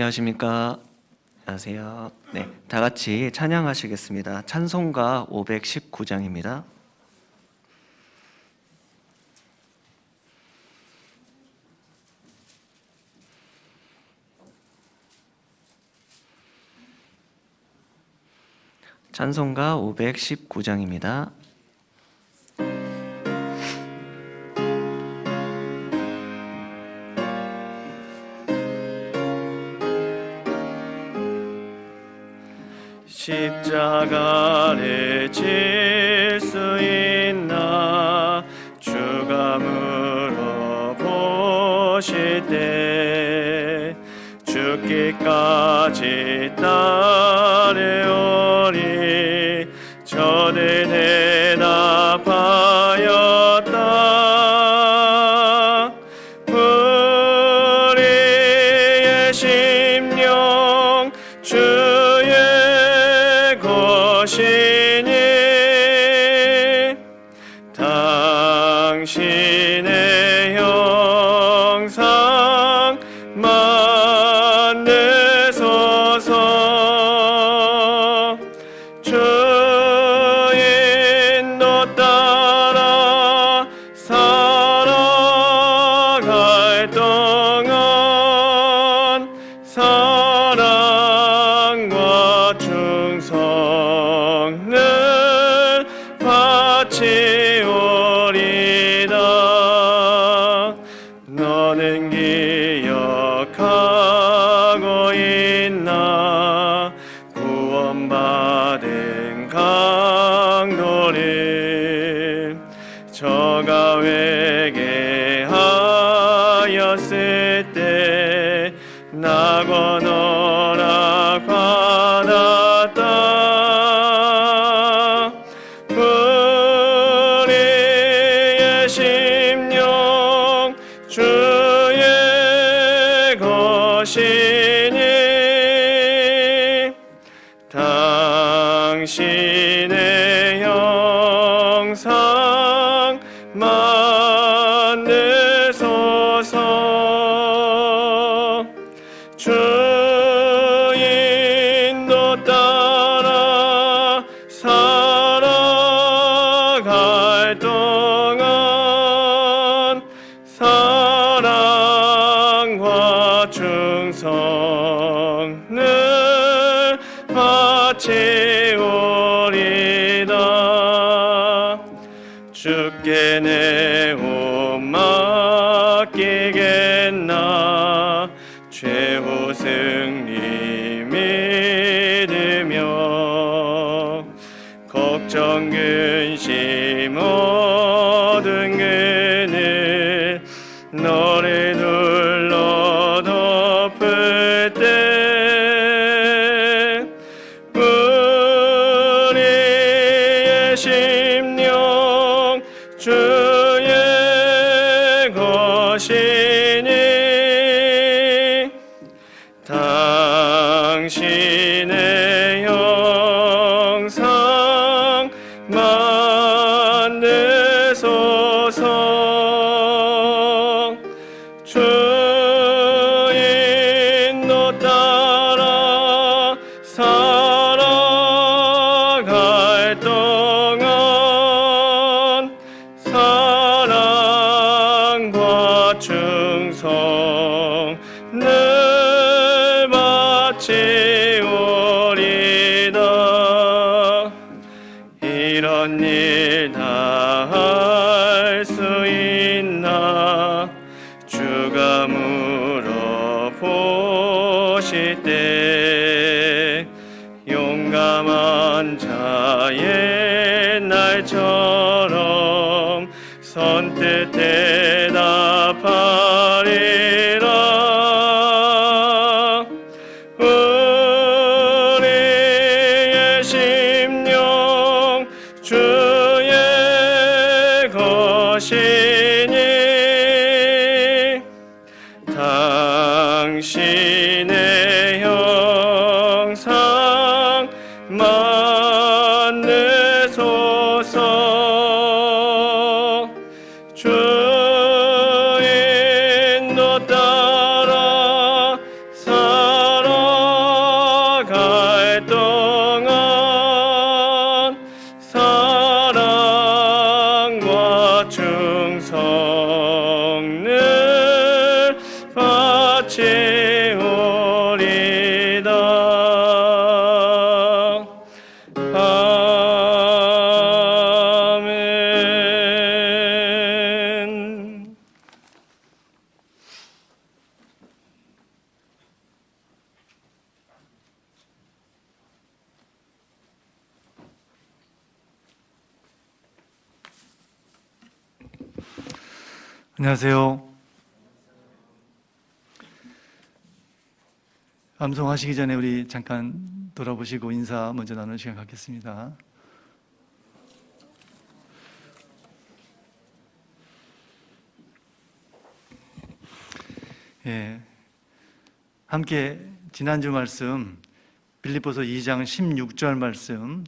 안녕하십니까. 안녕하세요. 네, 다 같이 찬양하시겠습니다. 찬송가 519장입니다. 찬송가 519장입니다. 십자가를 질 수 있나 주가 물어보실 때 죽기까지 따르오리 저는 대답하였다. 우리의 심령 주의 것이니 당신의 형상 만드소서. 주인도 따라 살아갈 동안 사랑과 충성을 바치오리다. 너는 기억하고 있나 구원받은 강도를 저가 회개하였을 때 낙원 허락받았다. 우리의 심령 주의 것이니 당신의 형상 만드소서. 주인도 따라 살아갈 동안 사랑과 충성을 바치오리다. 주께 내 옷 맡기겠나 최후 승리 믿으며 걱정 근심 모든 그늘 너를 눌러 덮을 때 우리의 심령 주의 것이니 당신의 형상 만드소서. 주인도 따라 살아갈 동안 사랑과 충성을 바치오리다. 이런 일 다 할 수 있나 주가 물어보실 때 용감한 자의 날처럼 선뜻 대답하리라. 우리의 심령 주의 것이니 당신의 형상 만드소서. 주인도 따라 살아갈 아멘. 안녕하세요. 암송하시기 전에 우리 잠깐 돌아보시고 인사 먼저 나누는 시간 갖겠습니다. 함께 지난주 말씀 빌립보서 2장 16절 말씀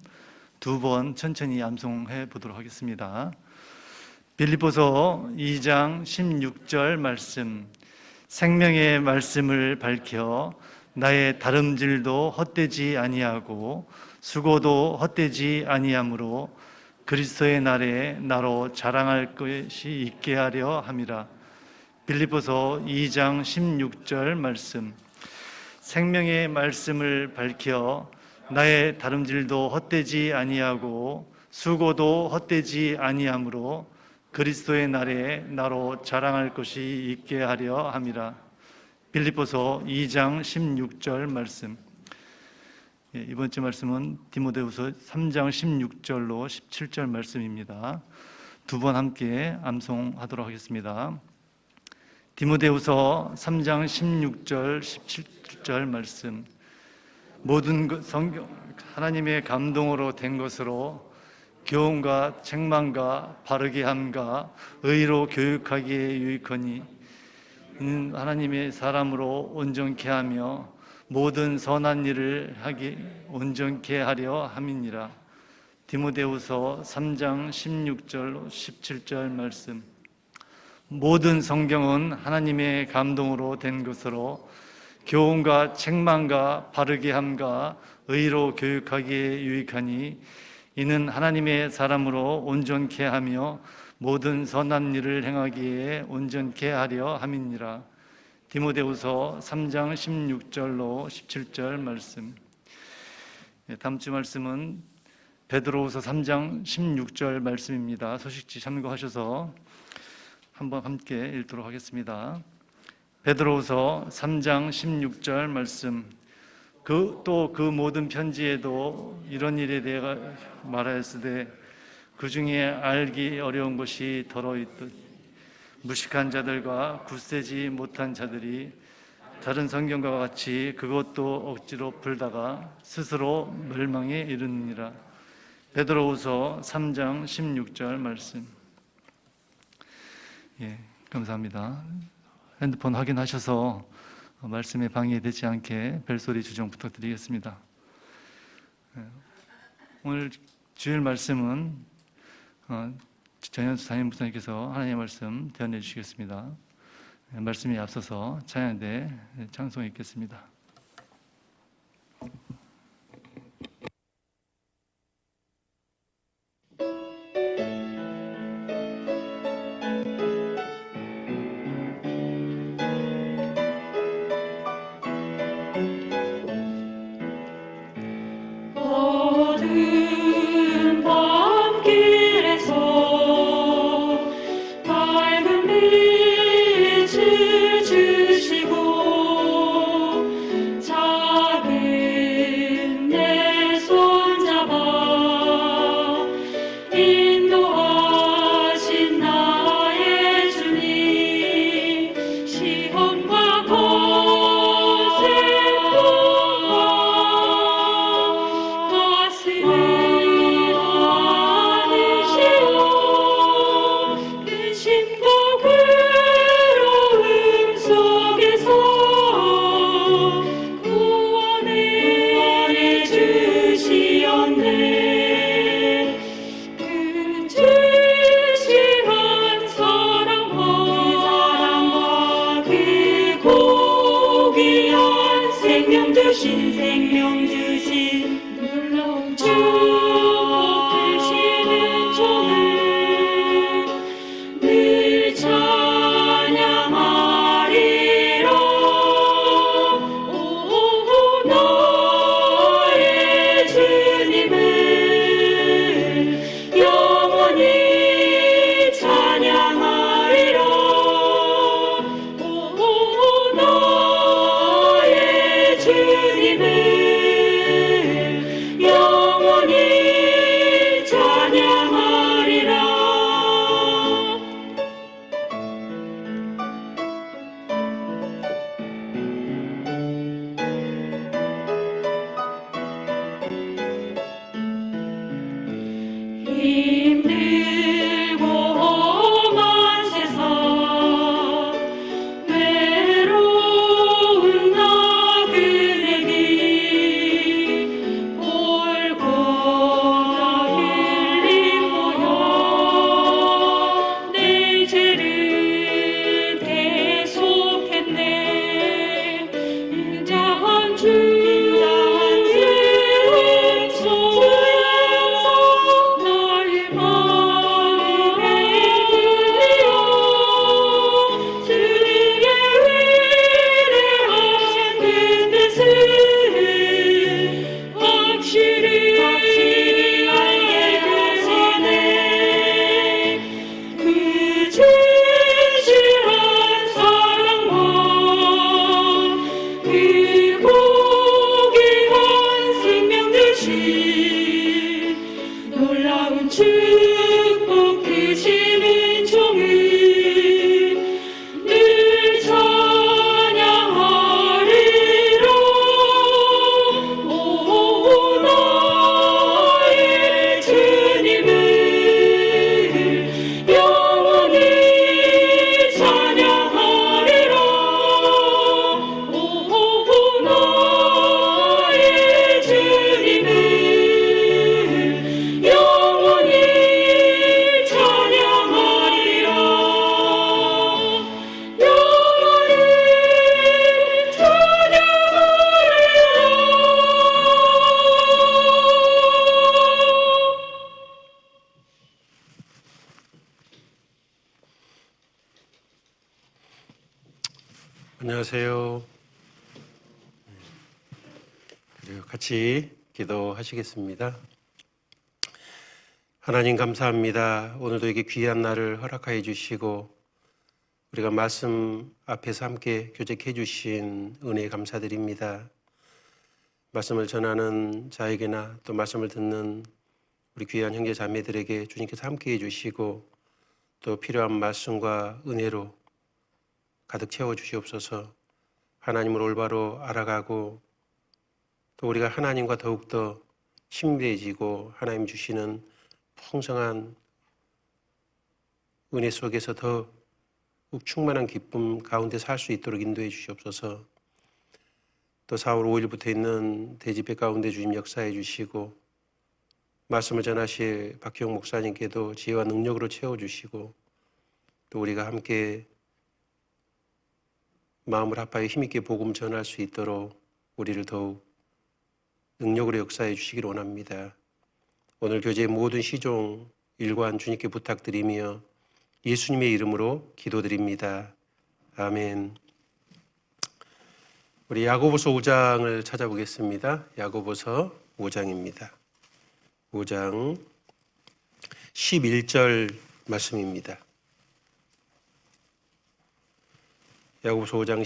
두 번 천천히 암송해 보도록 하겠습니다. 빌립보서 2장 16절 말씀, 생명의 말씀을 밝혀 나의 다름질도 헛되지 아니하고 수고도 헛되지 아니하므로 그리스도의 날에 나로 자랑할 것이 있게 하려 함이라. 빌립보서 2장 16절 말씀, 생명의 말씀을 밝혀 나의 다름질도 헛되지 아니하고 수고도 헛되지 아니하므로 그리스도의 날에 나로 자랑할 것이 있게 하려 함이라. 빌립보서 2장 16절 말씀. 이번 주 말씀은 디모데후서 3장 16절로 17절 말씀입니다. 두 번 함께 암송하도록 하겠습니다. 디모데후서 3장 16절 17절 말씀. 모든 성경 하나님의 감동으로 된 것으로 교훈과 책망과 바르게 함과 의로 교육하기에 유익하니 이는 하나님의 사람으로 온전케 하며 모든 선한 일을 하기 온전케 하려 함이니라. 디모데후서 3장 16절 17절 말씀. 모든 성경은 하나님의 감동으로 된 것으로 교훈과 책망과 바르게 함과 의로 교육하기에 유익하니 이는 하나님의 사람으로 온전케 하며 모든 선한 일을 행하기에 온전케 하려 함이니라. 디모데후서 3장 16절로 17절 말씀. 다음 주 말씀은 베드로후서 3장 16절 말씀입니다. 소식지 참고하셔서 한번 함께 읽도록 하겠습니다. 베드로후서 3장 16절 말씀. 또 그 모든 편지에도 이런 일에 대해 말하였으되 그 중에 알기 어려운 것이 더러 있듯 무식한 자들과 굳세지 못한 자들이 다른 성경과 같이 그것도 억지로 풀다가 스스로 멸망에 이르느니라. 베드로후서 3장 16절 말씀. 감사합니다. 핸드폰 확인하셔서 말씀에 방해되지 않게 벨소리 주정 부탁드리겠습니다. 오늘 주일 말씀은 전현수 담임목사님께서 하나님의 말씀 대언해 주시겠습니다. 말씀에 앞서서 찬양대 찬송이 있겠습니다. 생명 주신 놀라운 주 되시는 종을 늘 찬양하리라. 오 안녕하세요. 그래요. 같이 기도하시겠습니다. 하나님 감사합니다. 오늘도 이게 귀한 날을 허락하여 주시고 우리가 말씀 앞에서 함께 교제해 주신 은혜에 감사드립니다. 말씀을 전하는 자에게나 또 말씀을 듣는 우리 귀한 형제 자매들에게 주님께서 함께해 주시고 또 필요한 말씀과 은혜로 가득 채워 주시옵소서. 하나님을 올바로 알아가고 또 우리가 하나님과 더욱더 친밀해지고 하나님 주시는 풍성한 은혜 속에서 더 충만한 기쁨 가운데 살 수 있도록 인도해 주시옵소서. 또 4월 5일부터 있는 대집회 가운데 주님 역사해 주시고 말씀을 전하실 박희영 목사님께도 지혜와 능력으로 채워주시고 또 우리가 함께 마음을 합하여 힘있게 복음 전할 수 있도록 우리를 더욱 능력으로 역사해 주시기를 원합니다. 오늘 교제의 모든 시종 일관 주님께 부탁드리며 예수님의 이름으로 기도드립니다. 아멘. 우리 야고보서 5장을 찾아보겠습니다. 야고보서 5장입니다. 5장 11절 말씀입니다. 야고보서 5장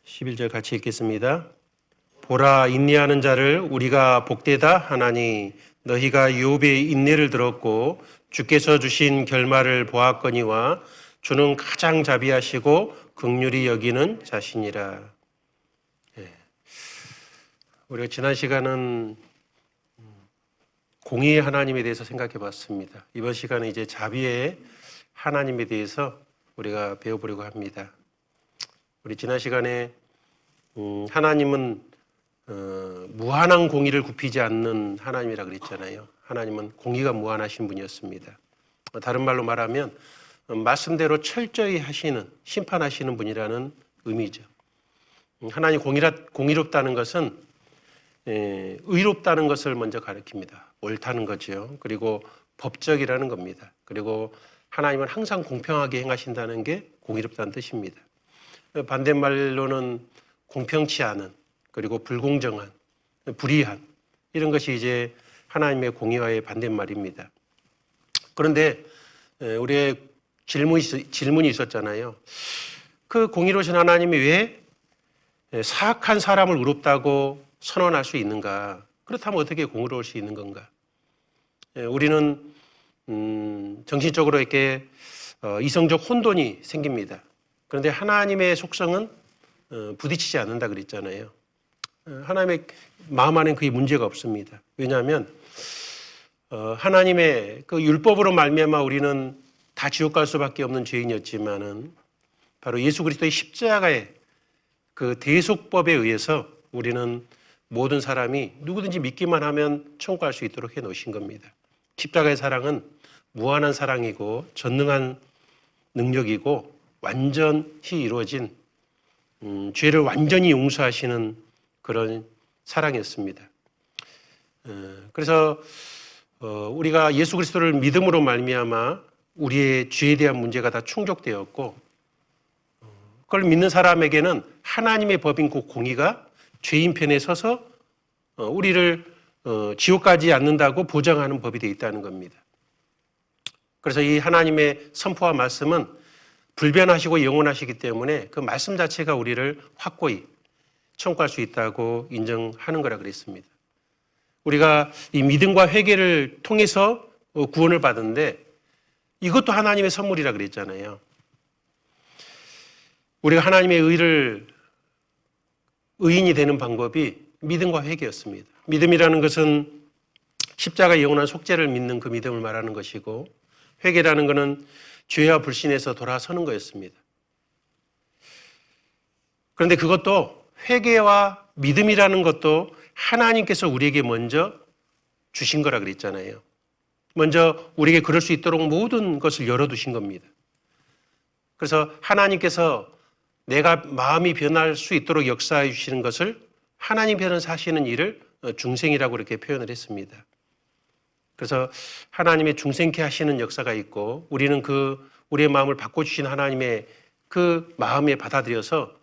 11절 같이 읽겠습니다. 보라, 인내하는 자를 우리가 복되다 하나니 너희가 욥의 인내를 들었고 주께서 주신 결말을 보았거니와 주는 가장 자비하시고 긍휼히 여기는 자신이라. 우리가 지난 시간은 공의의 하나님에 대해서 생각해 봤습니다. 이번 시간은 이제 자비의 하나님에 대해서 우리가 배워보려고 합니다. 우리 지난 시간에 하나님은 무한한 공의를 굽히지 않는 하나님이라 그랬잖아요. 하나님은 공의가 무한하신 분이었습니다. 다른 말로 말하면 말씀대로 철저히 하시는, 심판하시는 분이라는 의미죠. 하나님 공의롭다는 것은 의롭다는 것을 먼저 가리킵니다. 옳다는 거죠. 그리고 법적이라는 겁니다. 그리고 하나님은 항상 공평하게 행하신다는 게 공의롭다는 뜻입니다. 반대말로는 공평치 않은, 그리고 불공정한, 불의한, 이런 것이 이제 하나님의 공의와의 반대말입니다. 그런데 우리의 질문이 있었잖아요. 그 공의로우신 하나님이 왜 사악한 사람을 의롭다고 선언할 수 있는가? 그렇다면 어떻게 공의로울 수 있는 건가? 우리는 정신적으로 이렇게 이성적 혼돈이 생깁니다. 그런데 하나님의 속성은 부딪히지 않는다 그랬잖아요. 하나님의 마음 안에는 그게 문제가 없습니다. 왜냐하면 하나님의 그 율법으로 말미암아 우리는 다 지옥 갈 수밖에 없는 죄인이었지만은 바로 예수 그리스도의 십자가의 그 대속법에 의해서 우리는 모든 사람이 누구든지 믿기만 하면 천국할 수 있도록 해놓으신 겁니다. 십자가의 사랑은 무한한 사랑이고 전능한 능력이고 완전히 이루어진 죄를 완전히 용서하시는 그런 사랑이었습니다. 그래서 우리가 예수 그리스도를 믿음으로 말미암아 우리의 죄에 대한 문제가 다 충족되었고 그걸 믿는 사람에게는 하나님의 법인 그 공의가 죄인 편에 서서 우리를 지옥 가지 않는다고 보장하는 법이 되어 있다는 겁니다. 그래서 이 하나님의 선포와 말씀은 불변하시고 영원하시기 때문에 그 말씀 자체가 우리를 확고히 천국할 수 있다고 인정하는 거라 그랬습니다. 우리가 이 믿음과 회개를 통해서 구원을 받은데 이것도 하나님의 선물이라 그랬잖아요. 우리가 하나님의 의인이 되는 방법이 믿음과 회개였습니다. 믿음이라는 것은 십자가의 영원한 속죄를 믿는 그 믿음을 말하는 것이고 회개라는 것은 죄와 불신에서 돌아서는 거였습니다. 그런데 그것도 회개와 믿음이라는 것도 하나님께서 우리에게 먼저 주신 거라 그랬잖아요. 먼저 우리에게 그럴 수 있도록 모든 것을 열어두신 겁니다. 그래서 하나님께서 내가 마음이 변할 수 있도록 역사해 주시는 것을 하나님 편에서 하시는 일을 중생이라고 이렇게 표현을 했습니다. 그래서 하나님의 중생케 하시는 역사가 있고 우리는 우리의 마음을 바꿔주신 하나님의 그 마음에 받아들여서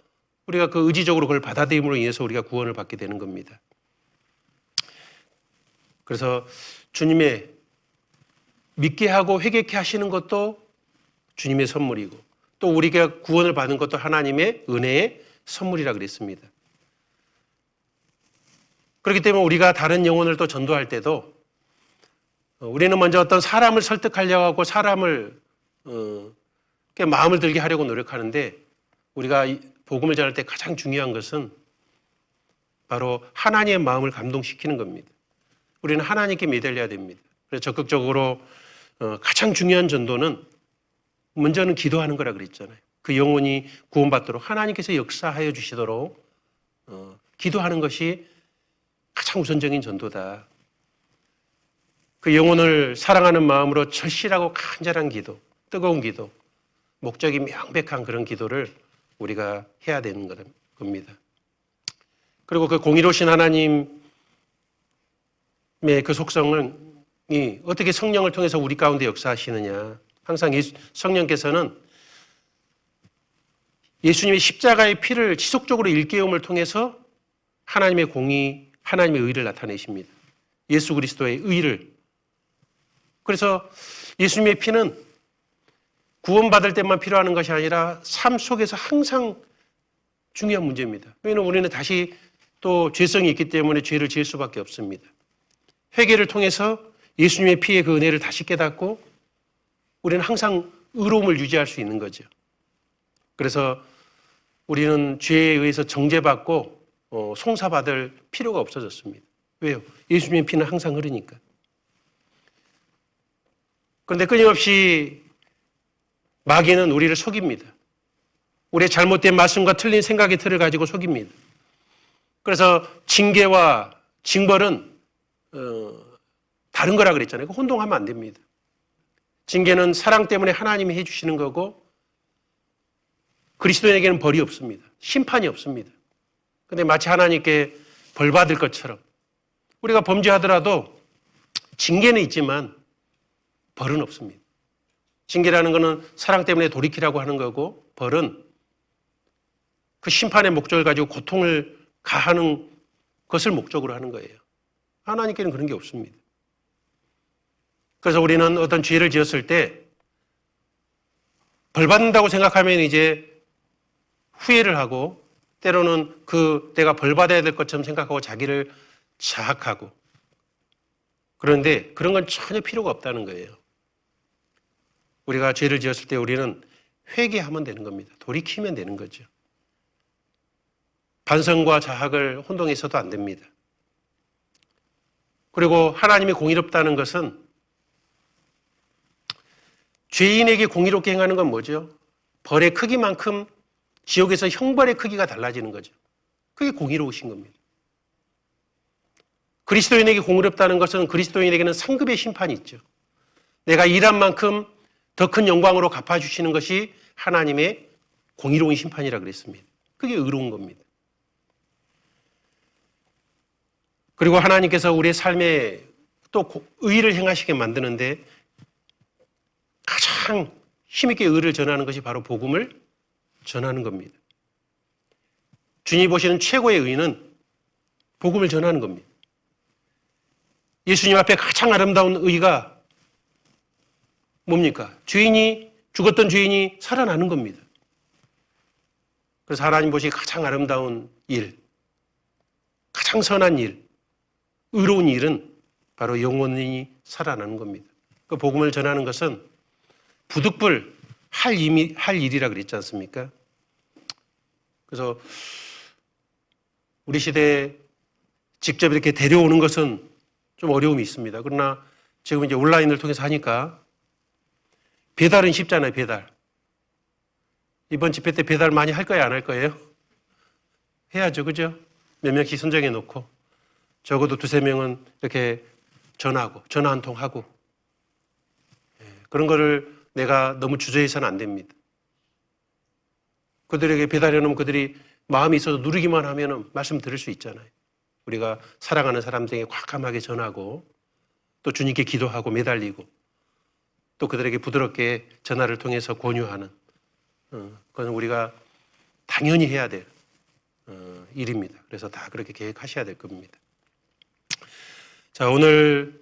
우리가 그 의지적으로 그걸 받아들임으로 인해서 우리가 구원을 받게 되는 겁니다. 그래서 주님의 믿게 하고 회개케 하시는 것도 주님의 선물이고 또 우리가 구원을 받는 것도 하나님의 은혜의 선물이라 그랬습니다. 그렇기 때문에 우리가 다른 영혼을 또 전도할 때도 우리는 먼저 어떤 사람을 설득하려고 하고 사람을 마음을 들게 하려고 노력하는데 우리가 복음을 전할 때 가장 중요한 것은 바로 하나님의 마음을 감동시키는 겁니다. 우리는 하나님께 매달려야 됩니다. 그래서 적극적으로 가장 중요한 전도는 먼저는 기도하는 거라 그랬잖아요. 그 영혼이 구원받도록 하나님께서 역사하여 주시도록 기도하는 것이 가장 우선적인 전도다. 그 영혼을 사랑하는 마음으로 절실하고 간절한 기도, 뜨거운 기도, 목적이 명백한 그런 기도를 우리가 해야 되는 겁니다. 그리고 그 공의로우신 하나님의 그 속성이 어떻게 성령을 통해서 우리 가운데 역사하시느냐. 항상 성령께서는 예수님의 십자가의 피를 지속적으로 일깨움을 통해서 하나님의 공의, 하나님의 의를 나타내십니다. 예수 그리스도의 의를. 그래서 예수님의 피는 구원받을 때만 필요하는 것이 아니라 삶 속에서 항상 중요한 문제입니다. 왜냐하면 우리는 다시 또 죄성이 있기 때문에 죄를 지을 수밖에 없습니다. 회개를 통해서 예수님의 피의 그 은혜를 다시 깨닫고 우리는 항상 의로움을 유지할 수 있는 거죠. 그래서 우리는 죄에 의해서 정죄받고 송사받을 필요가 없어졌습니다. 왜요? 예수님의 피는 항상 흐르니까. 그런데 끊임없이 마귀는 우리를 속입니다. 우리의 잘못된 말씀과 틀린 생각의 틀을 가지고 속입니다. 그래서 징계와 징벌은 다른 거라 그랬잖아요. 혼동하면 안 됩니다. 징계는 사랑 때문에 하나님이 해주시는 거고 그리스도인에게는 벌이 없습니다. 심판이 없습니다. 그런데 마치 하나님께 벌 받을 것처럼 우리가 범죄하더라도 징계는 있지만 벌은 없습니다. 징계라는 것은 사랑 때문에 돌이키라고 하는 거고 벌은 그 심판의 목적을 가지고 고통을 가하는 것을 목적으로 하는 거예요. 하나님께는 그런 게 없습니다. 그래서 우리는 어떤 죄를 지었을 때 벌 받는다고 생각하면 이제 후회를 하고 때로는 내가 벌 받아야 될 것처럼 생각하고 자기를 자학하고 그런데 그런 건 전혀 필요가 없다는 거예요. 우리가 죄를 지었을 때 우리는 회개하면 되는 겁니다. 돌이키면 되는 거죠. 반성과 자학을 혼동해서도 안 됩니다. 그리고 하나님이 공의롭다는 것은 죄인에게 공의롭게 행하는 건 뭐죠? 벌의 크기만큼 지옥에서 형벌의 크기가 달라지는 거죠. 그게 공의로우신 겁니다. 그리스도인에게 공의롭다는 것은 그리스도인에게는 상급의 심판이 있죠. 내가 일한 만큼 더 큰 영광으로 갚아주시는 것이 하나님의 공의로운 심판이라 그랬습니다. 그게 의로운 겁니다. 그리고 하나님께서 우리의 삶에 또 의를 행하시게 만드는데 가장 힘있게 의를 전하는 것이 바로 복음을 전하는 겁니다. 주님이 보시는 최고의 의는 복음을 전하는 겁니다. 예수님 앞에 가장 아름다운 의가 뭡니까? 죽었던 죄인이 살아나는 겁니다. 그래서 하나님 보시기에 가장 아름다운 일, 가장 선한 일, 의로운 일은 바로 영혼이 살아나는 겁니다. 그 복음을 전하는 것은 부득불 할 일이라 그랬지 않습니까? 그래서 우리 시대에 직접 이렇게 데려오는 것은 좀 어려움이 있습니다. 그러나 지금 이제 온라인을 통해서 하니까 배달은 쉽잖아요, 배달. 이번 집회 때 배달 많이 할 거예요, 안 할 거예요? 해야죠, 그죠? 몇 명씩 선정해 놓고 적어도 2-3명은 이렇게 전화 한 통 하고 그런 거를 내가 너무 주저해서는 안 됩니다. 그들에게 배달해 놓으면 그들이 마음이 있어서 누르기만 하면 말씀 들을 수 있잖아요. 우리가 사랑하는 사람들에게 과감하게 전하고 또 주님께 기도하고 매달리고 또 그들에게 부드럽게 전화를 통해서 권유하는 그건 우리가 당연히 해야 될 일입니다. 그래서 다 그렇게 계획하셔야 될 겁니다. 자, 오늘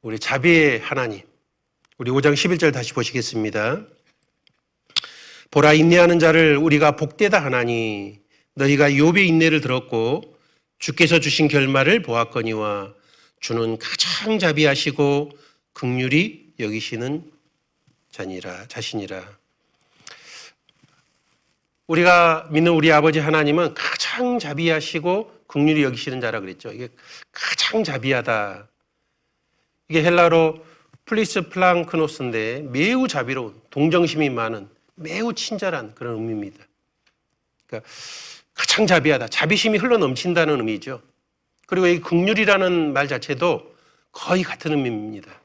우리 자비의 하나님, 우리 5장 11절 다시 보시겠습니다. 보라, 인내하는 자를 우리가 복되다 하나니 너희가 욥의 인내를 들었고 주께서 주신 결말을 보았거니와 주는 가장 자비하시고 긍휼히 여기시는 자신이라. 우리가 믿는 우리 아버지 하나님은 가장 자비하시고 긍휼히 여기시는 자라 그랬죠. 이게 가장 자비하다. 이게 헬라로 플리스 플랑크노스인데 매우 자비로운, 동정심이 많은, 매우 친절한 그런 의미입니다. 그러니까 가장 자비하다, 자비심이 흘러넘친다는 의미죠. 그리고 이 긍휼이라는 말 자체도 거의 같은 의미입니다.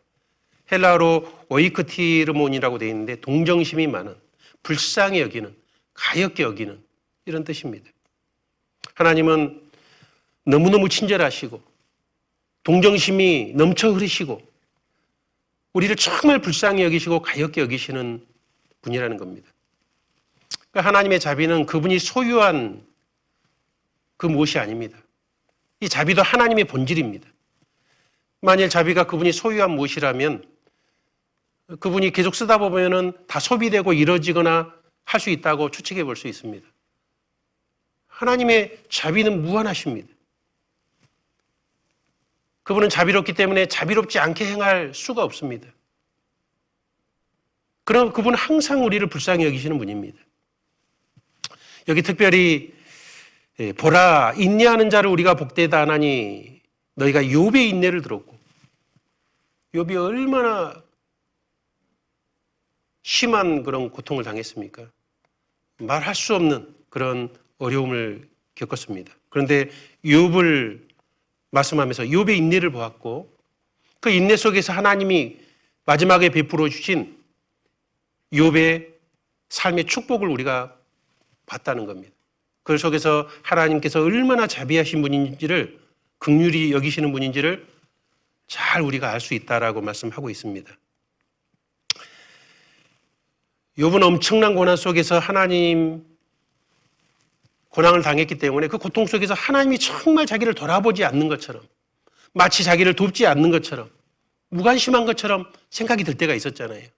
헬라어로 오이크티르몬이라고 되어 있는데 동정심이 많은, 불쌍히 여기는, 가엾게 여기는 이런 뜻입니다. 하나님은 너무너무 친절하시고 동정심이 넘쳐 흐르시고 우리를 정말 불쌍히 여기시고 가엾게 여기시는 분이라는 겁니다. 그러니까 하나님의 자비는 그분이 소유한 그 무엇이 아닙니다. 이 자비도 하나님의 본질입니다. 만일 자비가 그분이 소유한 무엇이라면 그분이 계속 쓰다 보면은 다 소비되고 이루어지거나 할 수 있다고 추측해 볼 수 있습니다. 하나님의 자비는 무한하십니다. 그분은 자비롭기 때문에 자비롭지 않게 행할 수가 없습니다. 그럼 그분은 항상 우리를 불쌍히 여기시는 분입니다. 여기 특별히 보라, 인내하는 자를 우리가 복되다 하나니 너희가 욥의 인내를 들었고, 욥이 얼마나 심한 그런 고통을 당했습니까? 말할 수 없는 그런 어려움을 겪었습니다. 그런데 욥을 말씀하면서 욥의 인내를 보았고 그 인내 속에서 하나님이 마지막에 베풀어 주신 욥의 삶의 축복을 우리가 봤다는 겁니다. 그 속에서 하나님께서 얼마나 자비하신 분인지를, 긍휼히 여기시는 분인지를 잘 우리가 알 수 있다라고 말씀하고 있습니다. 욥은 엄청난 고난 속에서 하나님 고난을 당했기 때문에 그 고통 속에서 하나님이 정말 자기를 돌아보지 않는 것처럼, 마치 자기를 돕지 않는 것처럼, 무관심한 것처럼 생각이 들 때가 있었잖아요.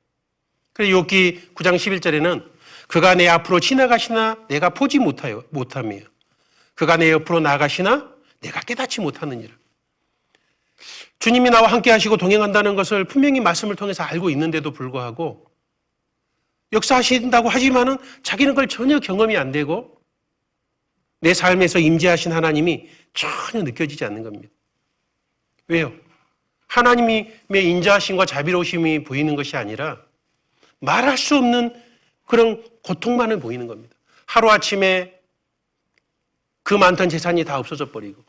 그래서 욥기 9장 11절에는 그가 내 앞으로 지나가시나 내가 보지 못하며 그가 내 옆으로 나가시나 내가 깨닫지 못하느니라. 주님이 나와 함께 하시고 동행한다는 것을 분명히 말씀을 통해서 알고 있는데도 불구하고 역사하신다고 하지만은 자기는 그걸 전혀 경험이 안 되고 내 삶에서 임재하신 하나님이 전혀 느껴지지 않는 겁니다. 왜요? 하나님의 인자하심과 자비로우심이 보이는 것이 아니라 말할 수 없는 그런 고통만을 보이는 겁니다. 하루아침에 그 많던 재산이 다 없어져 버리고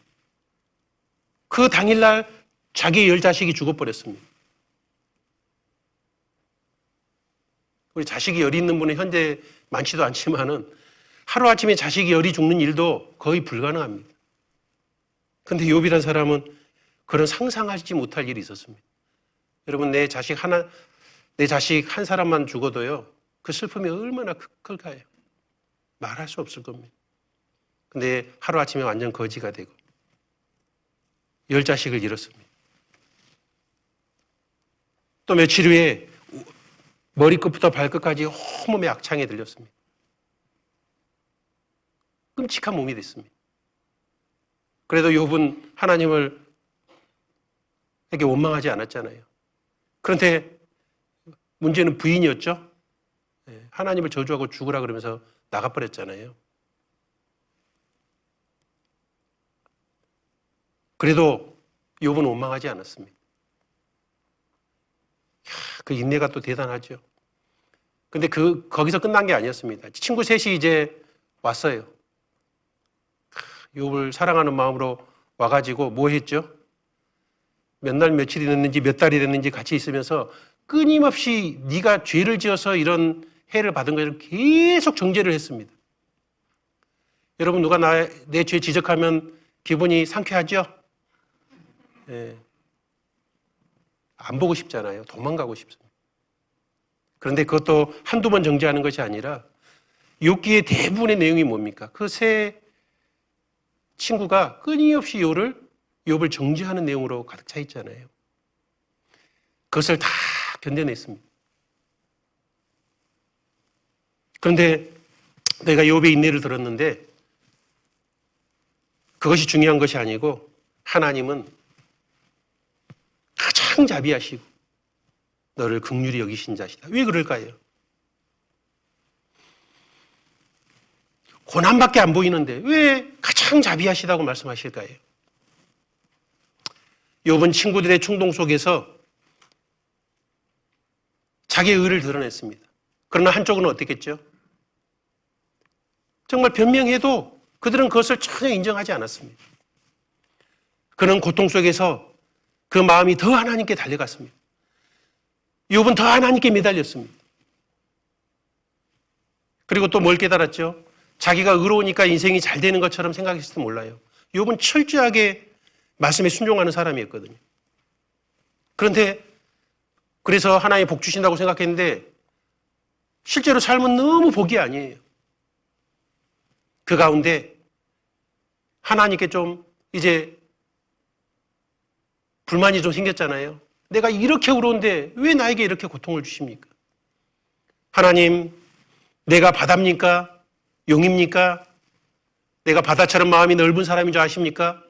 그 당일날 자기 10자식이 죽어버렸습니다. 우리 자식이 열이 있는 분은 현재 많지도 않지만은 하루아침에 자식이 열이 죽는 일도 거의 불가능합니다. 그런데 욥이라는 사람은 그런 상상하지 못할 일이 있었습니다. 여러분, 내 자식 한 사람만 죽어도요, 그 슬픔이 얼마나 클까요? 말할 수 없을 겁니다. 근데 하루아침에 완전 거지가 되고 10자식을 잃었습니다. 또 며칠 후에 머리끝부터 발끝까지 온몸에 악창에 들렸습니다. 끔찍한 몸이 됐습니다. 그래도 욥은 하나님을 에게 원망하지 않았잖아요. 그런데 문제는 부인이었죠. 하나님을 저주하고 죽으라 그러면서 나가버렸잖아요. 그래도 욥은 원망하지 않았습니다. 그 인내가 또 대단하죠. 근데 거기서 끝난 게 아니었습니다. 친구 셋이 이제 왔어요. 욥을 사랑하는 마음으로 와가지고 뭐 했죠? 몇 날 며칠이 됐는지 몇 달이 됐는지 같이 있으면서 끊임없이 네가 죄를 지어서 이런 해를 받은 것을 계속 정죄를 했습니다. 여러분, 누가 내 죄 지적하면 기분이 상쾌하죠? 예. 안 보고 싶잖아요. 도망가고 싶습니다. 그런데 그것도 한두 번 정죄하는 것이 아니라 욥기의 대부분의 내용이 뭡니까? 그 세 친구가 끊임없이 욥을 정죄하는 내용으로 가득 차 있잖아요. 그것을 다 견뎌냈습니다. 그런데 내가 욥의 인내를 들었는데 그것이 중요한 것이 아니고 하나님은 가장 자비하시고 너를 긍휼히 여기신 자시다. 왜 그럴까요? 고난밖에 안 보이는데 왜 가장 자비하시다고 말씀하실까요? 욥은 친구들의 충동 속에서 자기의 의를 드러냈습니다. 그러나 한쪽은 어땠겠죠? 정말 변명해도 그들은 그것을 전혀 인정하지 않았습니다. 그는 고통 속에서 그 마음이 더 하나님께 달려갔습니다. 욥은 더 하나님께 매달렸습니다. 그리고 또 뭘 깨달았죠? 자기가 의로우니까 인생이 잘 되는 것처럼 생각했을지도 몰라요. 욥은 철저하게 말씀에 순종하는 사람이었거든요. 그런데 그래서 하나님 복 주신다고 생각했는데 실제로 삶은 너무 복이 아니에요. 그 가운데 하나님께 좀 이제 불만이 좀 생겼잖아요. 내가 이렇게 의로운데 왜 나에게 이렇게 고통을 주십니까? 하나님, 내가 바다입니까? 용입니까? 내가 바다처럼 마음이 넓은 사람인 줄 아십니까?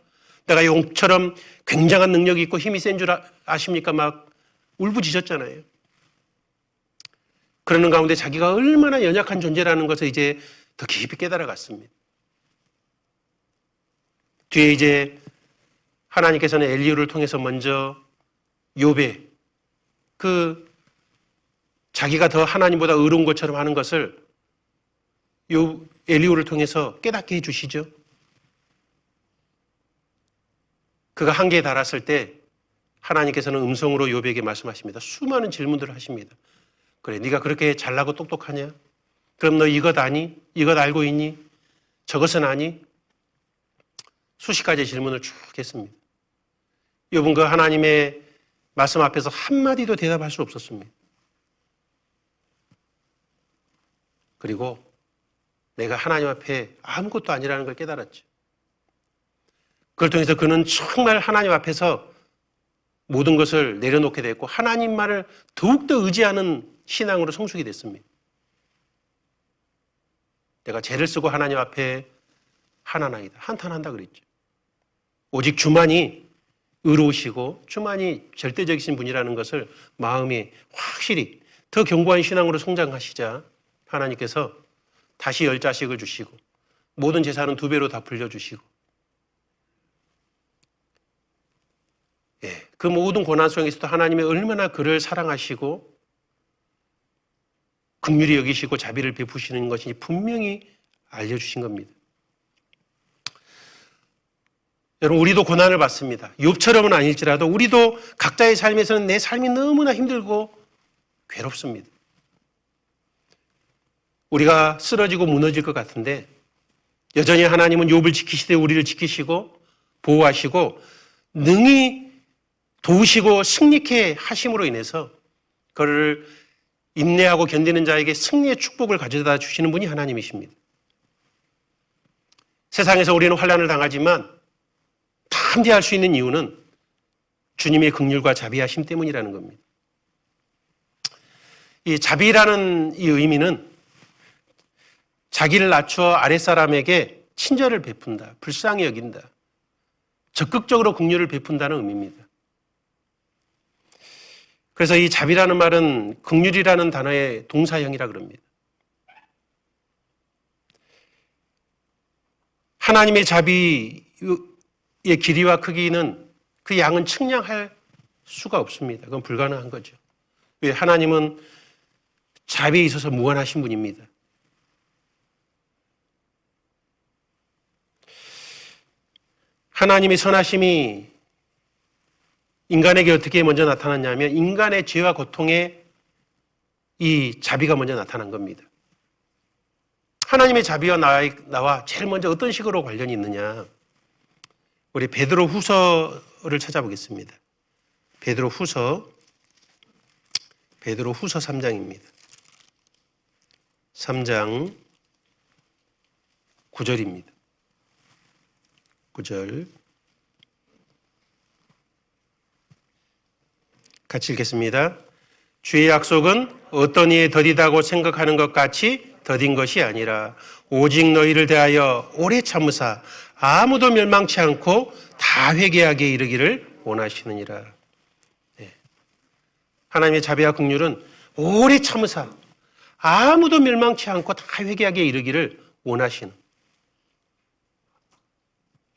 내가 용처럼 굉장한 능력이 있고 힘이 센 줄 아십니까? 막 울부짖었잖아요. 그러는 가운데 자기가 얼마나 연약한 존재라는 것을 이제 더 깊이 깨달아갔습니다. 뒤에 이제 하나님께서는 엘리후를 통해서 먼저 욥의 그 자기가 더 하나님보다 의로운 것처럼 하는 것을 엘리후를 통해서 깨닫게 해주시죠. 그가 한계에 달았을 때 하나님께서는 음성으로 욥에게 말씀하십니다. 수많은 질문들을 하십니다. 그래, 네가 그렇게 잘나고 똑똑하냐? 그럼 너 이것 아니? 이것 알고 있니? 저것은 아니? 수십 가지의 질문을 쭉 했습니다. 욥은 그 하나님의 말씀 앞에서 한마디도 대답할 수 없었습니다. 그리고 내가 하나님 앞에 아무것도 아니라는 걸 깨달았죠. 그걸 통해서 그는 정말 하나님 앞에서 모든 것을 내려놓게 됐고 하나님만을 더욱더 의지하는 신앙으로 성숙이 됐습니다. 내가 죄를 쓰고 하나님 앞에 한탄하이다. 한탄한다 그랬죠. 오직 주만이 의로우시고 주만이 절대적이신 분이라는 것을 마음이 확실히 더 견고한 신앙으로 성장하시자 하나님께서 다시 10자식을 주시고 모든 재산은 2배로 다 불려주시고 그 모든 고난 속에서도 하나님이 얼마나 그를 사랑하시고 긍휼히 여기시고 자비를 베푸시는 것이 분명히 알려주신 겁니다. 여러분, 우리도 고난을 받습니다. 욥처럼은 아닐지라도 우리도 각자의 삶에서는 내 삶이 너무나 힘들고 괴롭습니다. 우리가 쓰러지고 무너질 것 같은데 여전히 하나님은 욥을 지키시되 우리를 지키시고 보호하시고 능히 도우시고 승리케 하심으로 인해서 그를 인내하고 견디는 자에게 승리의 축복을 가져다 주시는 분이 하나님이십니다. 세상에서 우리는 환난을 당하지만 담대할 수 있는 이유는 주님의 긍휼과 자비하심 때문이라는 겁니다. 이 자비라는 이 의미는 자기를 낮추어 아랫사람에게 친절을 베푼다, 불쌍히 여긴다, 적극적으로 긍휼을 베푼다는 의미입니다. 그래서 이 자비라는 말은 긍휼이라는 단어의 동사형이라 그럽니다. 하나님의 자비의 길이와 크기는 그 양은 측량할 수가 없습니다. 그건 불가능한 거죠. 왜? 하나님은 자비에 있어서 무한하신 분입니다. 하나님의 선하심이 인간에게 어떻게 먼저 나타났냐면 인간의 죄와 고통에 이 자비가 먼저 나타난 겁니다. 하나님의 자비와 나와 제일 먼저 어떤 식으로 관련이 있느냐? 우리 베드로 후서를 찾아보겠습니다. 베드로 후서 베드로 후서 3장입니다. 3장 9절입니다. 9절 같이 읽겠습니다. 주의 약속은 어떤 이에 더디다고 생각하는 것 같이 더딘 것이 아니라 오직 너희를 대하여 오래 참으사 아무도 멸망치 않고 다 회개하게 이르기를 원하시느니라. 네. 하나님의 자비와 긍휼은 오래 참으사 아무도 멸망치 않고 다 회개하게 이르기를 원하시는.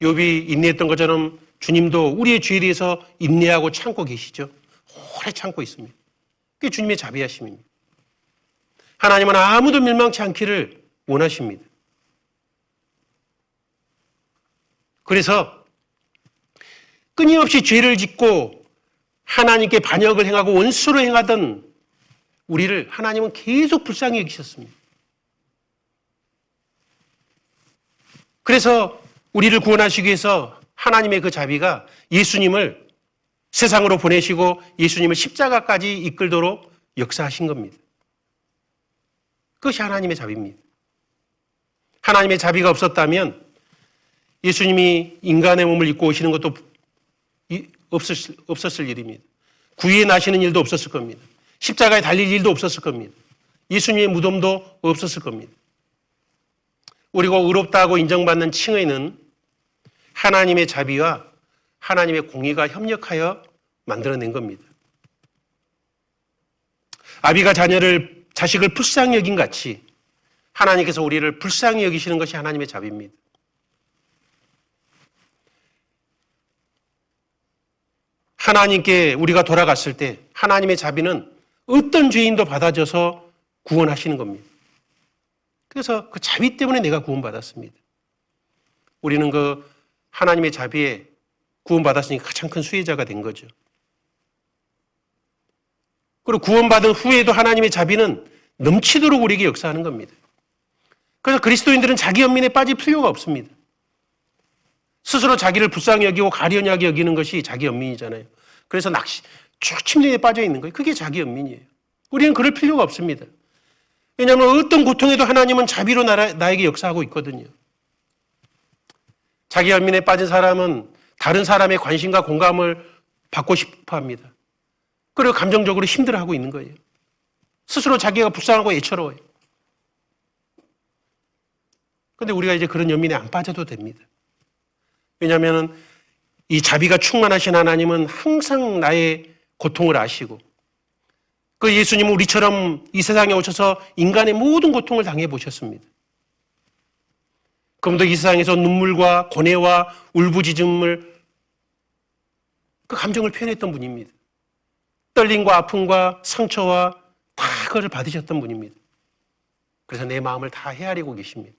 욥이 인내했던 것처럼 주님도 우리의 죄에 대해서 인내하고 참고 계시죠. 오래 참고 있습니다. 그게 주님의 자비하심입니다. 하나님은 아무도 멸망치 않기를 원하십니다. 그래서 끊임없이 죄를 짓고 하나님께 반역을 행하고 원수로 행하던 우리를 하나님은 계속 불쌍히 여기셨습니다. 그래서 우리를 구원하시기 위해서 하나님의 그 자비가 예수님을 세상으로 보내시고 예수님을 십자가까지 이끌도록 역사하신 겁니다. 그것이 하나님의 자비입니다. 하나님의 자비가 없었다면 예수님이 인간의 몸을 입고 오시는 것도 없었을 일입니다. 구유에 나시는 일도 없었을 겁니다. 십자가에 달릴 일도 없었을 겁니다. 예수님의 무덤도 없었을 겁니다. 우리가 의롭다고 인정받는 칭의는 하나님의 자비와 하나님의 공의가 협력하여 만들어낸 겁니다. 아비가 자식을 불쌍히 여긴 같이 하나님께서 우리를 불쌍히 여기시는 것이 하나님의 자비입니다. 하나님께 우리가 돌아갔을 때 하나님의 자비는 어떤 죄인도 받아줘서 구원하시는 겁니다. 그래서 그 자비 때문에 내가 구원받았습니다. 우리는 그 하나님의 자비에 구원받았으니 가장 큰 수혜자가 된 거죠. 그리고 구원받은 후에도 하나님의 자비는 넘치도록 우리에게 역사하는 겁니다. 그래서 그리스도인들은 자기 연민에 빠질 필요가 없습니다. 스스로 자기를 불쌍히 여기고 가련하게 여기는 것이 자기 연민이잖아요. 그래서 쭉 침대에 빠져 있는 거예요. 그게 자기 연민이에요. 우리는 그럴 필요가 없습니다. 왜냐하면 어떤 고통에도 하나님은 자비로 나에게 역사하고 있거든요. 자기 연민에 빠진 사람은 다른 사람의 관심과 공감을 받고 싶어 합니다. 그리고 감정적으로 힘들어하고 있는 거예요. 스스로 자기가 불쌍하고 애처로워요. 그런데 우리가 이제 그런 연민에 안 빠져도 됩니다. 왜냐하면 이 자비가 충만하신 하나님은 항상 나의 고통을 아시고 그 예수님은 우리처럼 이 세상에 오셔서 인간의 모든 고통을 당해보셨습니다. 그럼도 이 세상에서 눈물과 고뇌와 울부짖음을 그 감정을 표현했던 분입니다. 떨림과 아픔과 상처와 다 그걸 받으셨던 분입니다. 그래서 내 마음을 다 헤아리고 계십니다.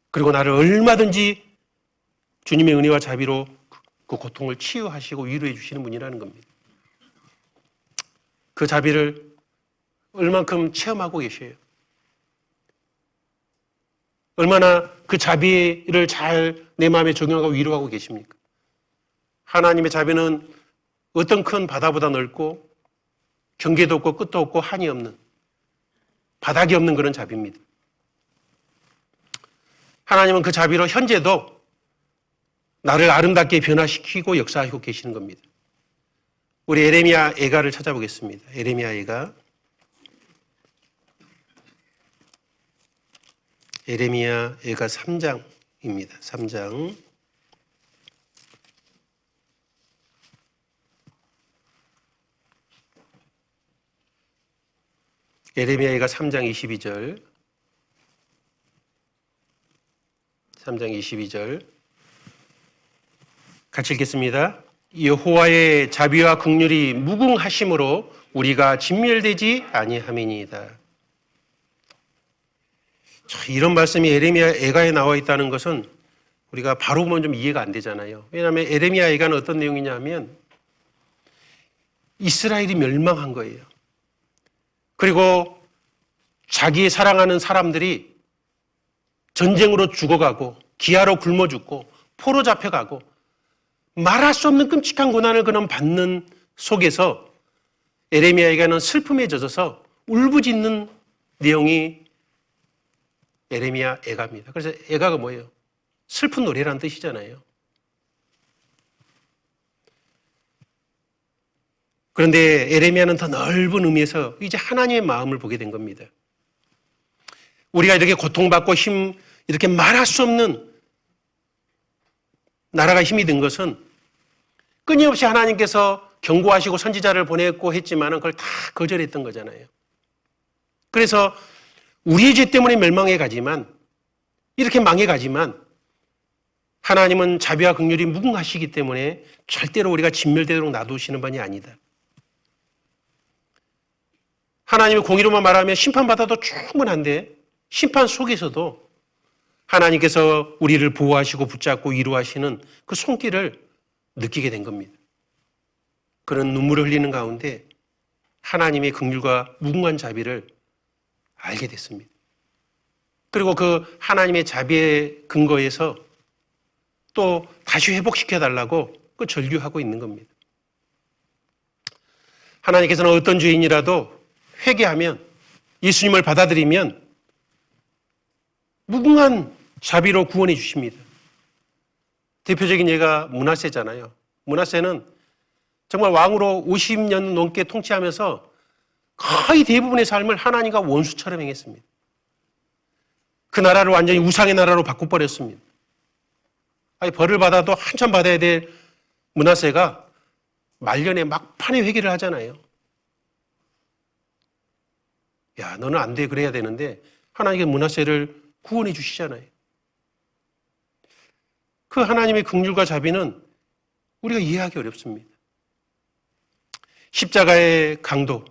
그리고 나를 얼마든지 주님의 은혜와 자비로 그 고통을 치유하시고 위로해 주시는 분이라는 겁니다. 그 자비를 얼만큼 체험하고 계셔요. 얼마나 그 자비를 잘 내 마음에 적용하고 위로하고 계십니까? 하나님의 자비는 어떤 큰 바다보다 넓고 경계도 없고 끝도 없고 한이 없는 바닥이 없는 그런 자비입니다. 하나님은 그 자비로 현재도 나를 아름답게 변화시키고 역사하고 계시는 겁니다. 우리 에레미야 애가를 찾아보겠습니다. 에레미야 애가. 에레미야 애가 3장입니다. 3장. 에레미야 애가 3장 22절. 3장 22절. 같이 읽겠습니다. 여호와의 자비와 긍휼이 무궁하심으로 우리가 진멸되지 아니함이니이다. 이런 말씀이 에레미야 애가에 나와 있다는 것은 우리가 바로 보면 좀 이해가 안 되잖아요. 왜냐하면 에레미야 애가는 어떤 내용이냐면 이스라엘이 멸망한 거예요. 그리고 자기의 사랑하는 사람들이 전쟁으로 죽어가고 기아로 굶어 죽고 포로 잡혀가고 말할 수 없는 끔찍한 고난을 그는 받는 속에서 에레미야에게는 슬픔에 젖어서 울부짖는 내용이 에레미야 애가입니다. 그래서 애가가 뭐예요? 슬픈 노래라는 뜻이잖아요. 그런데 에레미야는 더 넓은 의미에서 이제 하나님의 마음을 보게 된 겁니다. 우리가 이렇게 고통받고 이렇게 말할 수 없는 나라가 힘이 든 것은 끊임없이 하나님께서 경고하시고 선지자를 보냈고 했지만 그걸 다 거절했던 거잖아요. 그래서 우리의 죄 때문에 멸망해 가지만 이렇게 망해 가지만 하나님은 자비와 긍휼이 무궁하시기 때문에 절대로 우리가 진멸되도록 놔두시는 분이 아니다. 하나님의 공의로만 말하면 심판받아도 충분한데 심판 속에서도 하나님께서 우리를 보호하시고 붙잡고 위로하시는 그 손길을 느끼게 된 겁니다. 그런 눈물을 흘리는 가운데 하나님의 긍휼과 무궁한 자비를 알게 됐습니다. 그리고 그 하나님의 자비의 근거에서 또 다시 회복시켜달라고 그 절규하고 있는 겁니다. 하나님께서는 어떤 죄인이라도 회개하면 예수님을 받아들이면 무궁한 자비로 구원해 주십니다. 대표적인 예가 므낫세잖아요. 므낫세는 정말 왕으로 50년 넘게 통치하면서 거의 대부분의 삶을 하나님과 원수처럼 행했습니다. 그 나라를 완전히 우상의 나라로 바꿔버렸습니다. 아니, 벌을 받아도 한참 받아야 될 므낫세가 말년에 막판에 회개를 하잖아요. 야, 너는 안 돼, 그래야 되는데 하나님께 므낫세를 구원해 주시잖아요. 그 하나님의 긍휼과 자비는 우리가 이해하기 어렵습니다. 십자가의 강도,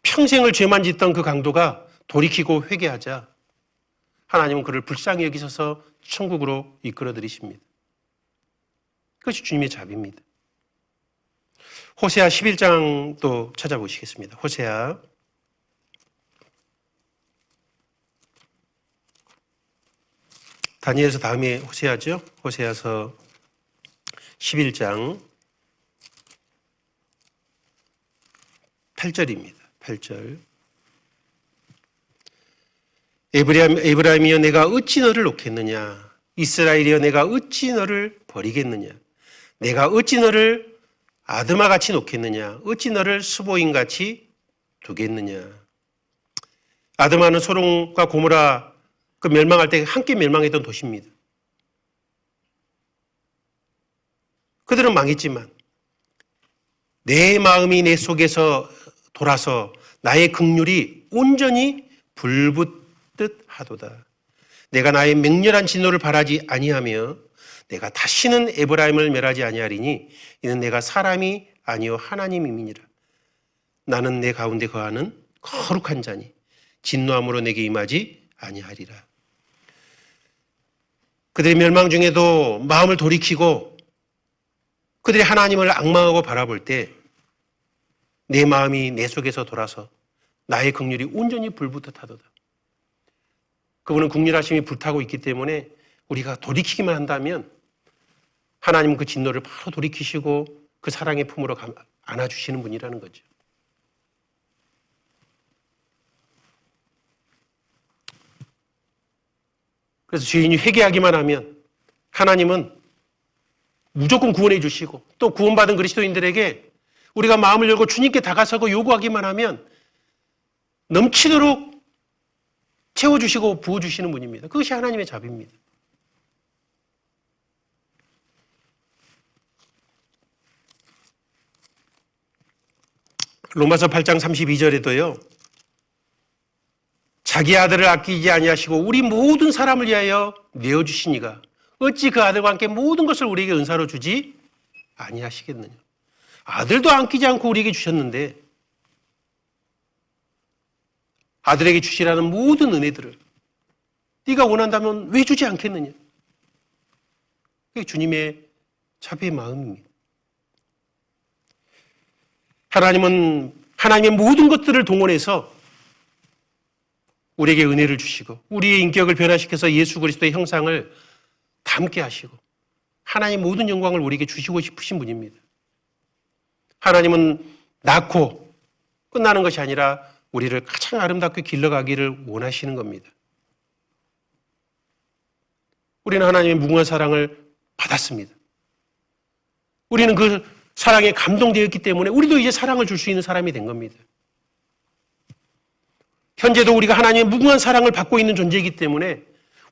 평생을 죄만 짓던 그 강도가 돌이키고 회개하자 하나님은 그를 불쌍히 여기셔서 천국으로 이끌어 들이십니다. 그것이 주님의 자비입니다. 호세아 11장도 찾아보시겠습니다. 호세아 다니엘서 다음에 호세아죠. 호세아서 11장 8절입니다. 8절. 에브라임이여 내가 어찌 너를 놓겠느냐? 이스라엘이여 내가 어찌 너를 버리겠느냐? 내가 어찌 너를 아드마같이 놓겠느냐? 어찌 너를 스보임같이 두겠느냐? 아드마는 소돔과 고모라 그 멸망할 때 함께 멸망했던 도시입니다. 그들은 망했지만 내 마음이 내 속에서 돌아서 나의 긍휼이 온전히 불붙듯 하도다. 내가 나의 맹렬한 진노를 바라지 아니하며 내가 다시는 에브라임을 멸하지 아니하리니 이는 내가 사람이 아니요 하나님임이니라. 나는 내 가운데 거하는 거룩한 자니 진노함으로 내게 임하지 아니하리라. 그들의 멸망 중에도 마음을 돌이키고 그들이 하나님을 악망하고 바라볼 때 내 마음이 내 속에서 돌아서 나의 긍휼이 온전히 불붙듯 하도다. 그분은 긍휼하심이 불타고 있기 때문에 우리가 돌이키기만 한다면 하나님은 그 진노를 바로 돌이키시고 그 사랑의 품으로 안아주시는 분이라는 거죠. 그래서 죄인이 회개하기만 하면 하나님은 무조건 구원해 주시고 또 구원받은 그리스도인들에게 우리가 마음을 열고 주님께 다가서고 요구하기만 하면 넘치도록 채워주시고 부어주시는 분입니다. 그것이 하나님의 자비입니다. 로마서 8장 32절에도요. 자기 아들을 아끼지 아니하시고 우리 모든 사람을 위하여 내어주시니가 어찌 그 아들과 함께 모든 것을 우리에게 은사로 주지 아니하시겠느냐. 아들도 아끼지 않고 우리에게 주셨는데 아들에게 주시라는 모든 은혜들을 네가 원한다면 왜 주지 않겠느냐. 그게 주님의 자비의 마음입니다. 하나님은 하나님의 모든 것들을 동원해서 우리에게 은혜를 주시고 우리의 인격을 변화시켜서 예수 그리스도의 형상을 담게 하시고 하나님의 모든 영광을 우리에게 주시고 싶으신 분입니다. 하나님은 낳고 끝나는 것이 아니라 우리를 가장 아름답게 길러가기를 원하시는 겁니다. 우리는 하나님의 무궁한 사랑을 받았습니다. 우리는 그 사랑에 감동되었기 때문에 우리도 이제 사랑을 줄 수 있는 사람이 된 겁니다. 현재도 우리가 하나님의 무궁한 사랑을 받고 있는 존재이기 때문에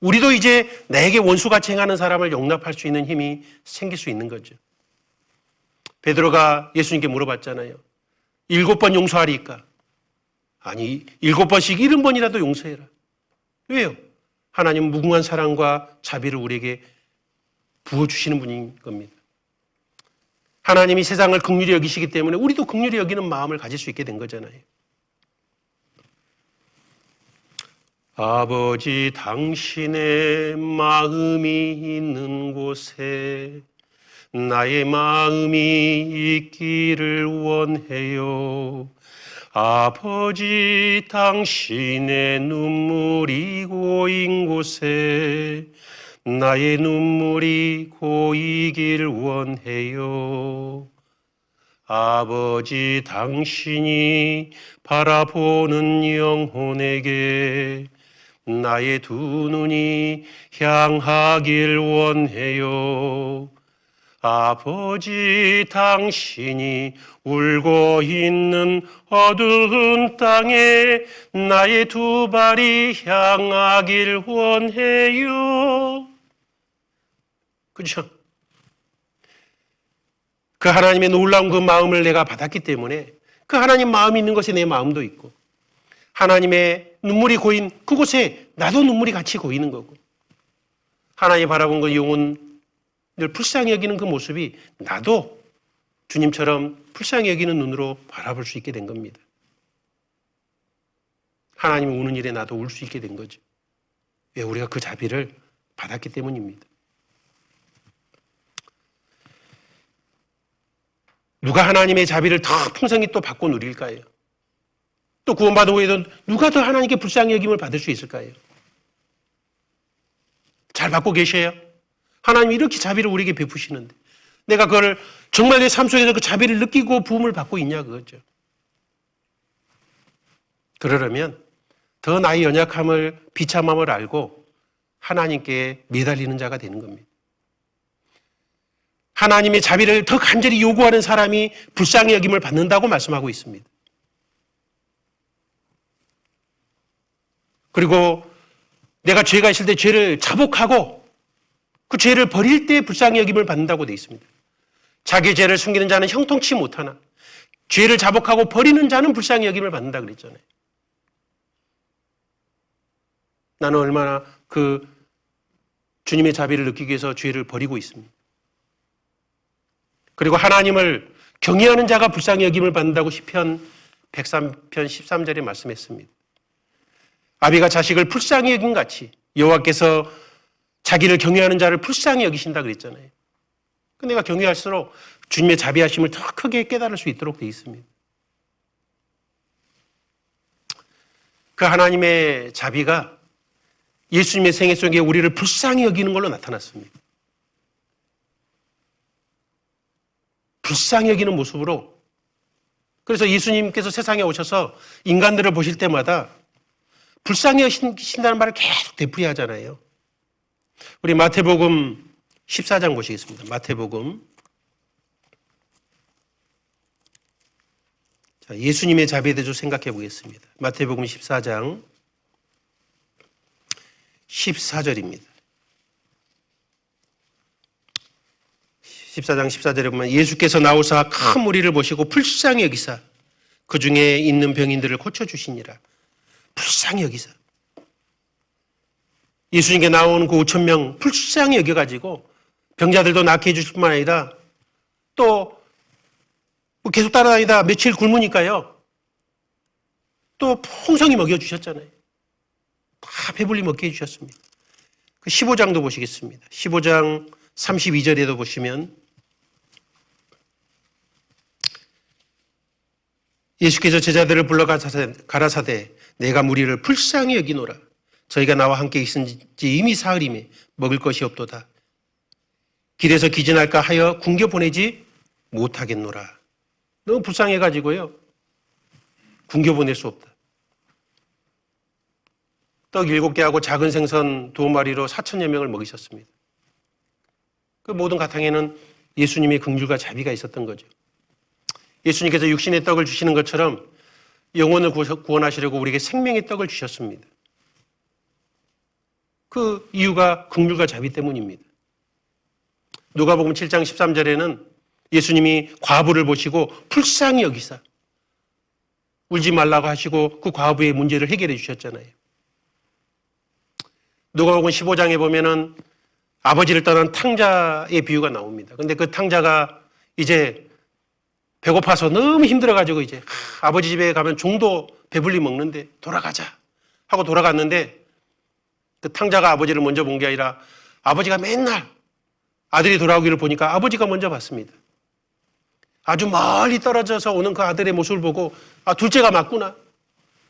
우리도 이제 나에게 원수같이 행하는 사람을 용납할 수 있는 힘이 생길 수 있는 거죠. 베드로가 예수님께 물어봤잖아요. 7번 용서하리까? 아니, 7번씩 70번이라도 용서해라. 왜요? 하나님은 무궁한 사랑과 자비를 우리에게 부어주시는 분인 겁니다. 하나님이 세상을 긍휼히 여기시기 때문에 우리도 긍휼히 여기는 마음을 가질 수 있게 된 거잖아요. 아버지, 당신의 마음이 있는 곳에 나의 마음이 있기를 원해요. 아버지, 당신의 눈물이 고인 곳에 나의 눈물이 고이길 원해요. 아버지, 당신이 바라보는 영혼에게 나의 두 눈이 향하길 원해요. 아버지, 당신이 울고 있는 어두운 땅에 나의 두 발이 향하길 원해요. 그렇죠? 그 하나님의 놀라운 그 마음을 내가 받았기 때문에 그 하나님 마음이 있는 것에 내 마음도 있고 하나님의 눈물이 고인 그곳에 나도 눈물이 같이 고이는 거고 하나님 바라본 그 영혼을 불쌍히 여기는 그 모습이 나도 주님처럼 불쌍히 여기는 눈으로 바라볼 수 있게 된 겁니다. 하나님이 우는 일에 나도 울 수 있게 된 거죠. 왜? 우리가 그 자비를 받았기 때문입니다. 누가 하나님의 자비를 더 풍성히 또 받고 누릴까요? 또 구원받은 후에도 누가 더 하나님께 불쌍히 여김을 받을 수 있을까요? 잘 받고 계셔요? 하나님이 이렇게 자비를 우리에게 베푸시는데 내가 그걸 정말 내 삶 속에서 그 자비를 느끼고 부음을 받고 있냐 그거죠. 그러려면 더 나의 연약함을 비참함을 알고 하나님께 매달리는 자가 되는 겁니다. 하나님의 자비를 더 간절히 요구하는 사람이 불쌍히 여김을 받는다고 말씀하고 있습니다. 그리고 내가 죄가 있을 때 죄를 자복하고 그 죄를 버릴 때 불쌍히 여김을 받는다고 되어 있습니다. 자기 죄를 숨기는 자는 형통치 못하나 죄를 자복하고 버리는 자는 불쌍히 여김을 받는다 그랬잖아요. 나는 얼마나 그 주님의 자비를 느끼기 위해서 죄를 버리고 있습니다. 그리고 하나님을 경외하는 자가 불쌍히 여김을 받는다고 시편 103편 13절에 말씀했습니다. 아비가 자식을 불쌍히 여긴 같이 여호와께서 자기를 경외하는 자를 불쌍히 여기신다 그랬잖아요. 내가 경외할수록 주님의 자비하심을 더 크게 깨달을 수 있도록 되어 있습니다. 그 하나님의 자비가 예수님의 생애 속에 우리를 불쌍히 여기는 걸로 나타났습니다. 불쌍히 여기는 모습으로. 그래서 예수님께서 세상에 오셔서 인간들을 보실 때마다 불쌍히 여기신다는 말을 계속 되풀이하잖아요. 우리 마태복음 14장 보시겠습니다. 마태복음. 자, 예수님의 자비에 대해서 생각해 보겠습니다. 마태복음 14장 14절입니다. 14장 14절에 보면 예수께서 나오사 큰 무리를 보시고 불쌍히 여기사 그 중에 있는 병인들을 고쳐주시니라. 불쌍히 여기사. 예수님께 나온 그 5,000명 불쌍히 여겨가지고 병자들도 낫게 해주실 뿐만 아니라 또 계속 따라다니다 며칠 굶으니까요. 또 풍성히 먹여주셨잖아요. 다 배불리 먹게 해주셨습니다. 그 15장도 보시겠습니다. 15장 32절에도 보시면 예수께서 제자들을 불러 가라사대 내가 무리를 불쌍히 여기노라. 저희가 나와 함께 있은지 이미 사흘이며 먹을 것이 없도다. 길에서 기진할까 하여 굶겨 보내지 못하겠노라. 너무 불쌍해가지고요. 굶겨 보낼 수 없다. 떡 7개하고 작은 생선 2마리로 4천여 명을 먹이셨습니다. 그 모든 가탕에는 예수님의 긍휼과 자비가 있었던 거죠. 예수님께서 육신의 떡을 주시는 것처럼 영혼을 구원하시려고 우리에게 생명의 떡을 주셨습니다. 그 이유가 긍휼과 자비 때문입니다. 누가복음 7장 13절에는 예수님이 과부를 보시고 불쌍히 여기사 울지 말라고 하시고 그 과부의 문제를 해결해 주셨잖아요. 누가복음 15장에 보면은 아버지를 떠난 탕자의 비유가 나옵니다. 근데 그 탕자가 이제 배고파서 너무 힘들어가지고 이제 아버지 집에 가면 종도 배불리 먹는데 돌아가자 하고 돌아갔는데 그 탕자가 아버지를 먼저 본 게 아니라 아버지가 맨날 아들이 돌아오기를 보니까 아버지가 먼저 봤습니다. 아주 멀리 떨어져서 오는 그 아들의 모습을 보고 둘째가 맞구나.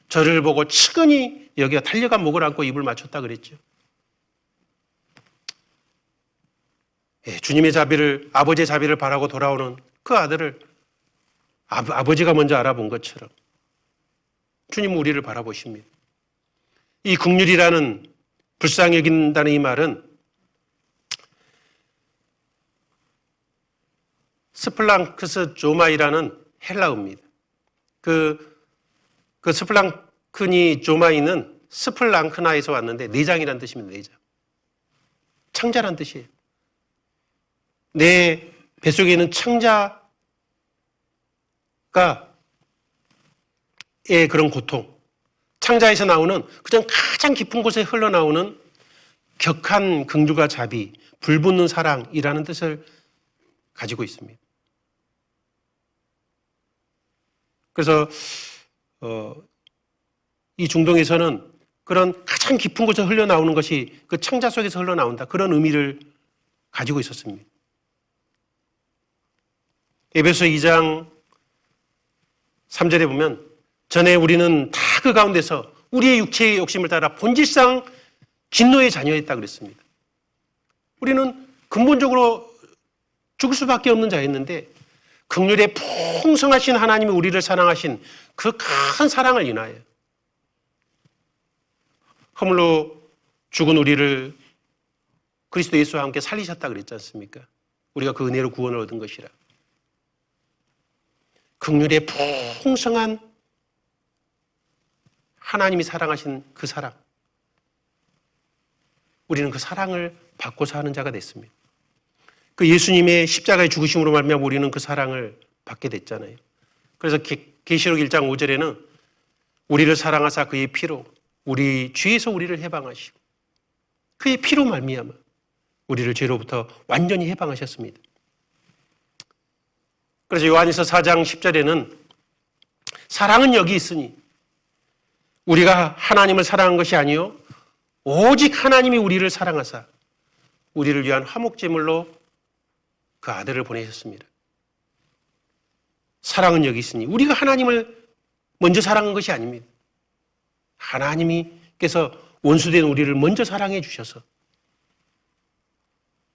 저를 보고 측은히 여기가 달려간 목을 안고 입을 맞췄다 그랬죠. 예, 주님의 자비를 아버지의 자비를 바라고 돌아오는 그 아들을 아버지가 먼저 알아본 것처럼 주님은 우리를 바라보십니다. 이 긍휼이라는 불쌍히 여긴다는 이 말은 스플랑크스 조마이라는 헬라어입니다. 그 스플랑크니 조마이는 스플랑크나에서 왔는데 내장이라는 뜻입니다. 내장. 창자란 뜻이에요. 내 뱃속에 있는 창자의 그런 고통, 창자에서 나오는 그냥 가장 깊은 곳에 흘러나오는 격한 긍휼과 자비, 불붙는 사랑이라는 뜻을 가지고 있습니다. 그래서 이 중동에서는 그런 가장 깊은 곳에 흘러나오는 것이 그 창자 속에서 흘러나온다. 그런 의미를 가지고 있었습니다. 에베소 2장 3절에 보면 전에 우리는 다 그 가운데서 우리의 육체의 욕심을 따라 본질상 진노의 자녀였다 그랬습니다. 우리는 근본적으로 죽을 수밖에 없는 자였는데 긍휼의 풍성하신 하나님이 우리를 사랑하신 그 큰 사랑을 인하여 허물로 죽은 우리를 그리스도 예수와 함께 살리셨다 그랬지 않습니까? 우리가 그 은혜로 구원을 얻은 것이라. 긍휼의 풍성한 하나님이 사랑하신 그 사랑. 우리는 그 사랑을 받고 사는 자가 됐습니다. 그 예수님의 십자가의 죽으심으로 말미암아 우리는 그 사랑을 받게 됐잖아요. 그래서 계시록 1장 5절에는 우리를 사랑하사 그의 피로 우리 죄에서 우리를 해방하시고 그의 피로 말미암아 우리를 죄로부터 완전히 해방하셨습니다. 그래서 요한일서 4장 10절에는 사랑은 여기 있으니 우리가 하나님을 사랑한 것이 아니요 오직 하나님이 우리를 사랑하사 우리를 위한 화목제물로 그 아들을 보내셨습니다. 사랑은 여기 있으니 우리가 하나님을 먼저 사랑한 것이 아닙니다. 하나님께서 원수된 우리를 먼저 사랑해 주셔서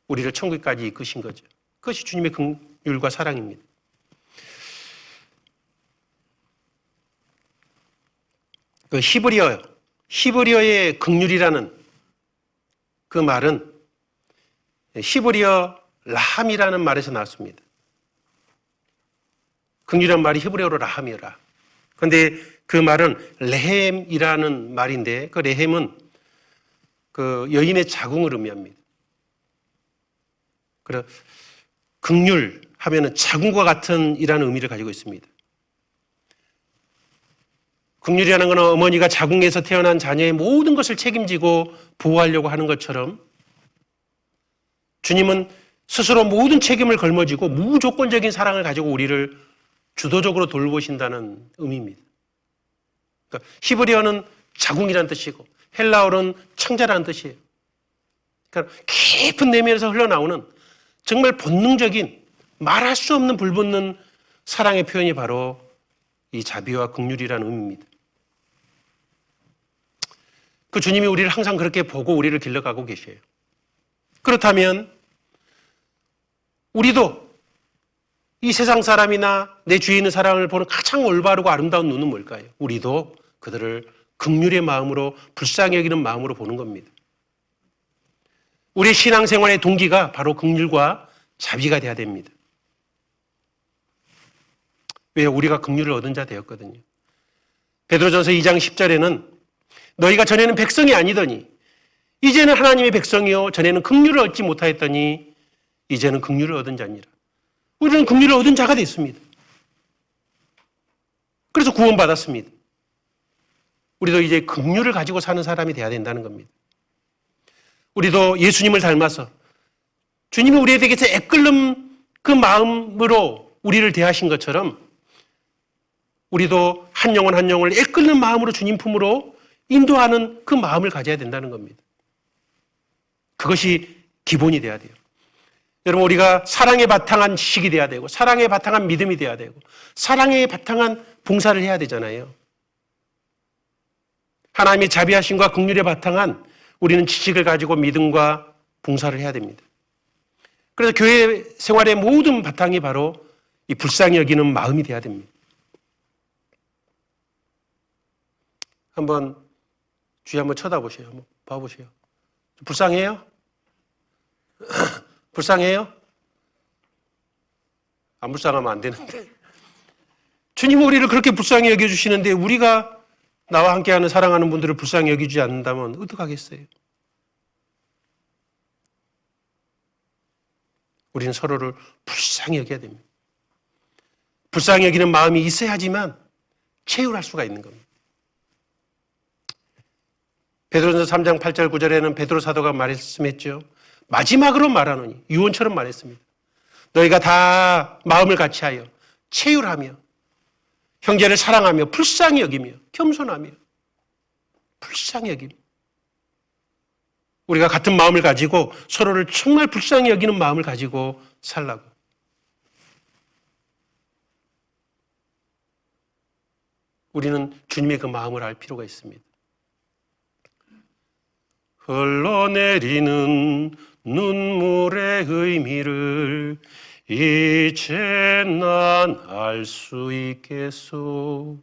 우리를 천국까지 이끄신 거죠. 그것이 주님의 긍휼과 사랑입니다. 그 히브리어의 긍휼이라는 그 말은 히브리어 라함이라는 말에서 나왔습니다. 긍휼이라는 말이 히브리어로 라함이라. 그런데 그 말은 레헴이라는 말인데 그 레헴은 그 여인의 자궁을 의미합니다. 그래서 긍휼 하면은 자궁과 같은 이라는 의미를 가지고 있습니다. 긍휼이라는 것은 어머니가 자궁에서 태어난 자녀의 모든 것을 책임지고 보호하려고 하는 것처럼 주님은 스스로 모든 책임을 걸머쥐고 무조건적인 사랑을 가지고 우리를 주도적으로 돌보신다는 의미입니다. 그러니까 히브리어는 자궁이라는 뜻이고 헬라어는 창자라는 뜻이에요. 그러니까 깊은 내면에서 흘러나오는 정말 본능적인 말할 수 없는 불붙는 사랑의 표현이 바로 이 자비와 긍휼이라는 의미입니다. 그 주님이 우리를 항상 그렇게 보고 우리를 길러가고 계셔요. 그렇다면 우리도 이 세상 사람이나 내 주위에 있는 사람을 보는 가장 올바르고 아름다운 눈은 뭘까요? 우리도 그들을 긍휼의 마음으로, 불쌍히 여기는 마음으로 보는 겁니다. 우리의 신앙생활의 동기가 바로 긍휼과 자비가 돼야 됩니다. 왜요? 우리가 긍휼을 얻은 자 되었거든요. 베드로전서 2장 10절에는 너희가 전에는 백성이 아니더니 이제는 하나님의 백성이요 전에는 긍휼을 얻지 못하였더니 이제는 긍휼을 얻은 자니라. 우리는 긍휼을 얻은 자가 됐습니다. 그래서 구원받았습니다. 우리도 이제 긍휼을 가지고 사는 사람이 돼야 된다는 겁니다. 우리도 예수님을 닮아서 주님이 우리에게서 애끓는 그 마음으로 우리를 대하신 것처럼 우리도 한 영혼 한 영혼을 애끓는 마음으로 주님 품으로 인도하는 그 마음을 가져야 된다는 겁니다. 그것이 기본이 돼야 돼요. 여러분, 우리가 사랑에 바탕한 지식이 돼야 되고 사랑에 바탕한 믿음이 돼야 되고 사랑에 바탕한 봉사를 해야 되잖아요. 하나님의 자비하심과 긍휼에 바탕한 우리는 지식을 가지고 믿음과 봉사를 해야 됩니다. 그래서 교회 생활의 모든 바탕이 바로 이 불쌍히 여기는 마음이 돼야 됩니다. 한번 주위 한번 쳐다보세요. 한번 봐보세요. 불쌍해요? 불쌍해요? 안 불쌍하면 안 되는데. 주님은 우리를 그렇게 불쌍히 여겨주시는데 우리가 나와 함께하는 사랑하는 분들을 불쌍히 여기지 않는다면 어떡하겠어요? 우리는 서로를 불쌍히 여겨야 됩니다. 불쌍히 여기는 마음이 있어야지만 체휼할 수가 있는 겁니다. 베드로전서 3장 8절 9절에는 베드로 사도가 말씀했죠. 마지막으로 말하노니 유언처럼 말했습니다. 너희가 다 마음을 같이하여 체휼하며 형제를 사랑하며 불쌍히 여기며 겸손하며 불쌍히 여기며 우리가 같은 마음을 가지고 서로를 정말 불쌍히 여기는 마음을 가지고 살라고. 우리는 주님의 그 마음을 알 필요가 있습니다. 흘러내리는 눈물의 의미를 이제 난 알 수 있겠소.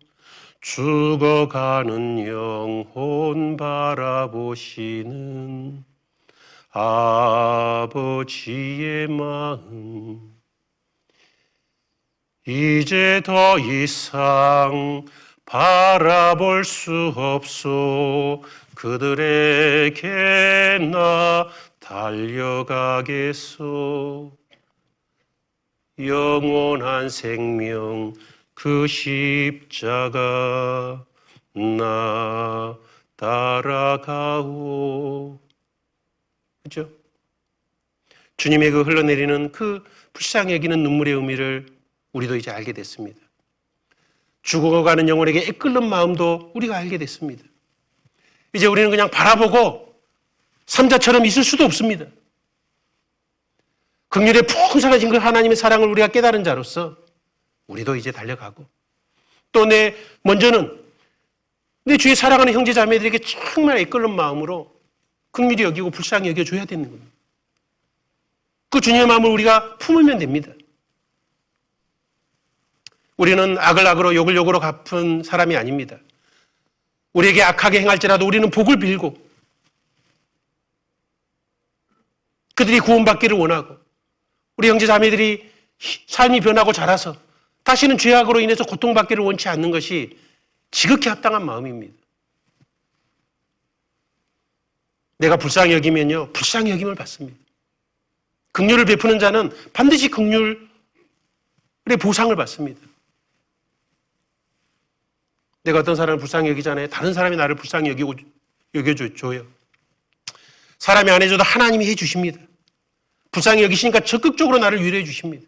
죽어가는 영혼 바라보시는 아버지의 마음. 이제 더 이상 바라볼 수 없소. 그들에게 나 달려가겠소. 영원한 생명 그 십자가 나 따라가오. 그렇죠? 주님의 그 흘러내리는 그 불쌍히 여기는 눈물의 의미를 우리도 이제 알게 됐습니다. 죽어가는 영혼에게 애끓는 마음도 우리가 알게 됐습니다. 이제 우리는 그냥 바라보고 삼자처럼 있을 수도 없습니다. 긍휼에 풍성하신 그 하나님의 사랑을 우리가 깨달은 자로서 우리도 이제 달려가고 또 먼저는 내 주위에 사랑하는 형제 자매들에게 정말 애끓는 마음으로 긍휼히 여기고 불쌍히 여겨줘야 되는 겁니다. 그 주님의 마음을 우리가 품으면 됩니다. 우리는 악을 악으로 욕을 욕으로 갚은 사람이 아닙니다. 우리에게 악하게 행할지라도 우리는 복을 빌고 그들이 구원받기를 원하고 우리 형제 자매들이 삶이 변하고 자라서 다시는 죄악으로 인해서 고통받기를 원치 않는 것이 지극히 합당한 마음입니다. 내가 불쌍히 여기면요, 불쌍히 여김을 받습니다. 긍휼을 베푸는 자는 반드시 긍휼의 보상을 받습니다. 내가 어떤 사람을 불쌍히 여기잖아요. 다른 사람이 나를 불쌍히 여겨줘요. 사람이 안 해줘도 하나님이 해주십니다. 불쌍히 여기시니까 적극적으로 나를 위로해 주십니다.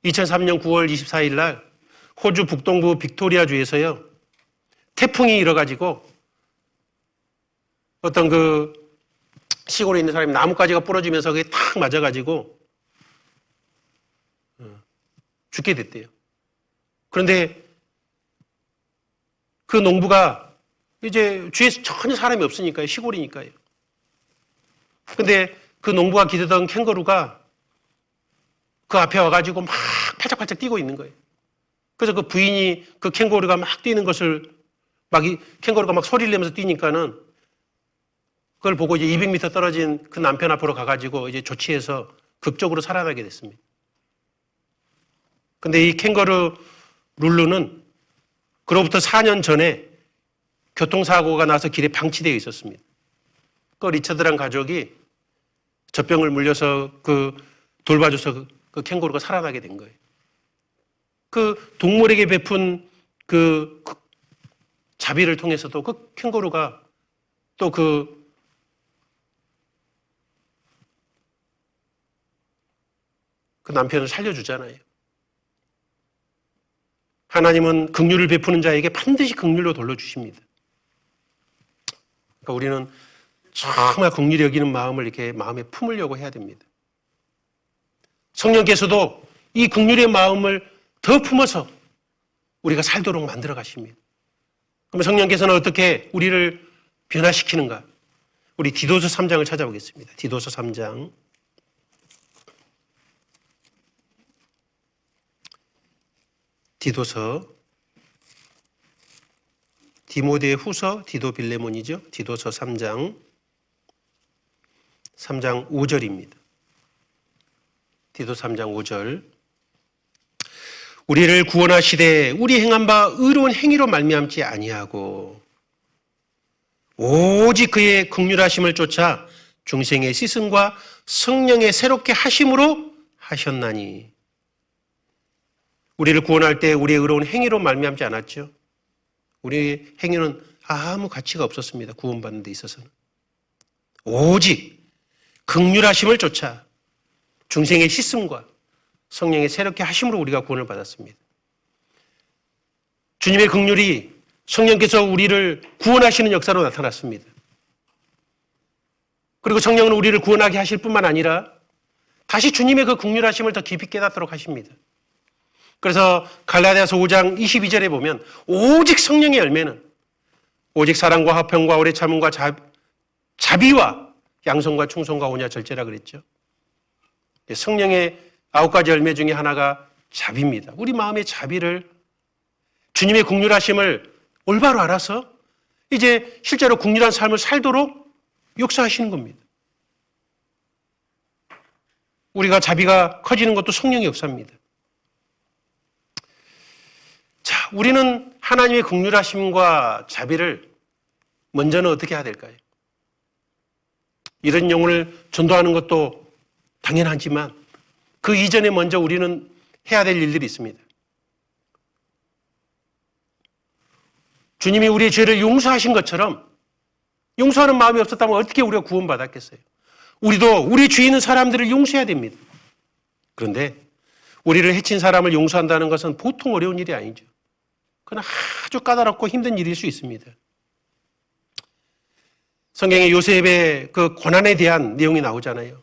2003년 9월 24일 날 호주 북동부 빅토리아주에서요, 태풍이 일어가지고 어떤 그 시골에 있는 사람이 나뭇가지가 부러지면서 그게 탁 맞아가지고 죽게 됐대요. 그런데 그 농부가 이제 주위에 전혀 사람이 없으니까요. 시골이니까요. 근데 그 농부가 기르던 캥거루가 그 앞에 와가지고 막 팔짝팔짝 뛰고 있는 거예요. 그래서 그 부인이 그 캥거루가 막 뛰는 것을 캥거루가 막 소리를 내면서 뛰니까는 그걸 보고 이제 200m 떨어진 그 남편 앞으로 가가지고 이제 조치해서 극적으로 살아나게 됐습니다. 근데 이 캥거루 룰루는 그로부터 4년 전에 교통사고가 나서 길에 방치되어 있었습니다. 그 리처드란 가족이 젖병을 물려서 돌봐줘서 그 캥거루가 살아나게 된 거예요. 그 동물에게 베푼 그 자비를 통해서도 그 캥거루가 또 그 남편을 살려주잖아요. 하나님은 긍휼을 베푸는 자에게 반드시 긍휼로 돌려주십니다. 그러니까 우리는 정말 긍휼히 여기는 마음을 이렇게 마음에 품으려고 해야 됩니다. 성령께서도 이 긍휼의 마음을 더 품어서 우리가 살도록 만들어 가십니다. 그럼 성령께서는 어떻게 우리를 변화시키는가? 우리 디도서 3장을 찾아보겠습니다. 디도서 3장. 디도서, 디모데 후서, 디도 빌레몬이죠. 디도서 3장 5절입니다. 디도 3장 5절. 우리를 구원하시되 우리 행한 바 의로운 행위로 말미암지 아니하고 오직 그의 긍휼하심을 쫓아 중생의 씻음과 성령의 새롭게 하심으로 하셨나니. 우리를 구원할 때 우리의 의로운 행위로 말미암지 않았죠. 우리의 행위는 아무 가치가 없었습니다. 구원받는 데 있어서는. 오직 긍휼하심을 쫓아 중생의 씻음과 성령의 새롭게 하심으로 우리가 구원을 받았습니다. 주님의 긍휼이 성령께서 우리를 구원하시는 역사로 나타났습니다. 그리고 성령은 우리를 구원하게 하실 뿐만 아니라 다시 주님의 그 긍휼하심을 더 깊이 깨닫도록 하십니다. 그래서 갈라디아서 5장 22절에 보면 오직 성령의 열매는 오직 사랑과 화평과 오래 참음과 자비와 양선과 충성과 온유와 절제라 그랬죠. 성령의 9가지 열매 중에 하나가 자비입니다. 우리 마음의 자비를 주님의 긍휼하심을 올바로 알아서 이제 실제로 긍휼한 삶을 살도록 역사하시는 겁니다. 우리가 자비가 커지는 것도 성령의 역사입니다. 자, 우리는 하나님의 긍휼하심과 자비를 먼저는 어떻게 해야 될까요? 이런 영혼을 전도하는 것도 당연하지만 그 이전에 먼저 우리는 해야 될 일들이 있습니다. 주님이 우리의 죄를 용서하신 것처럼 용서하는 마음이 없었다면 어떻게 우리가 구원받았겠어요? 우리도 우리 주위에 있는 사람들을 용서해야 됩니다. 그런데 우리를 해친 사람을 용서한다는 것은 보통 어려운 일이 아니죠. 그건 아주 까다롭고 힘든 일일 수 있습니다. 성경에 요셉의 그 고난에 대한 내용이 나오잖아요.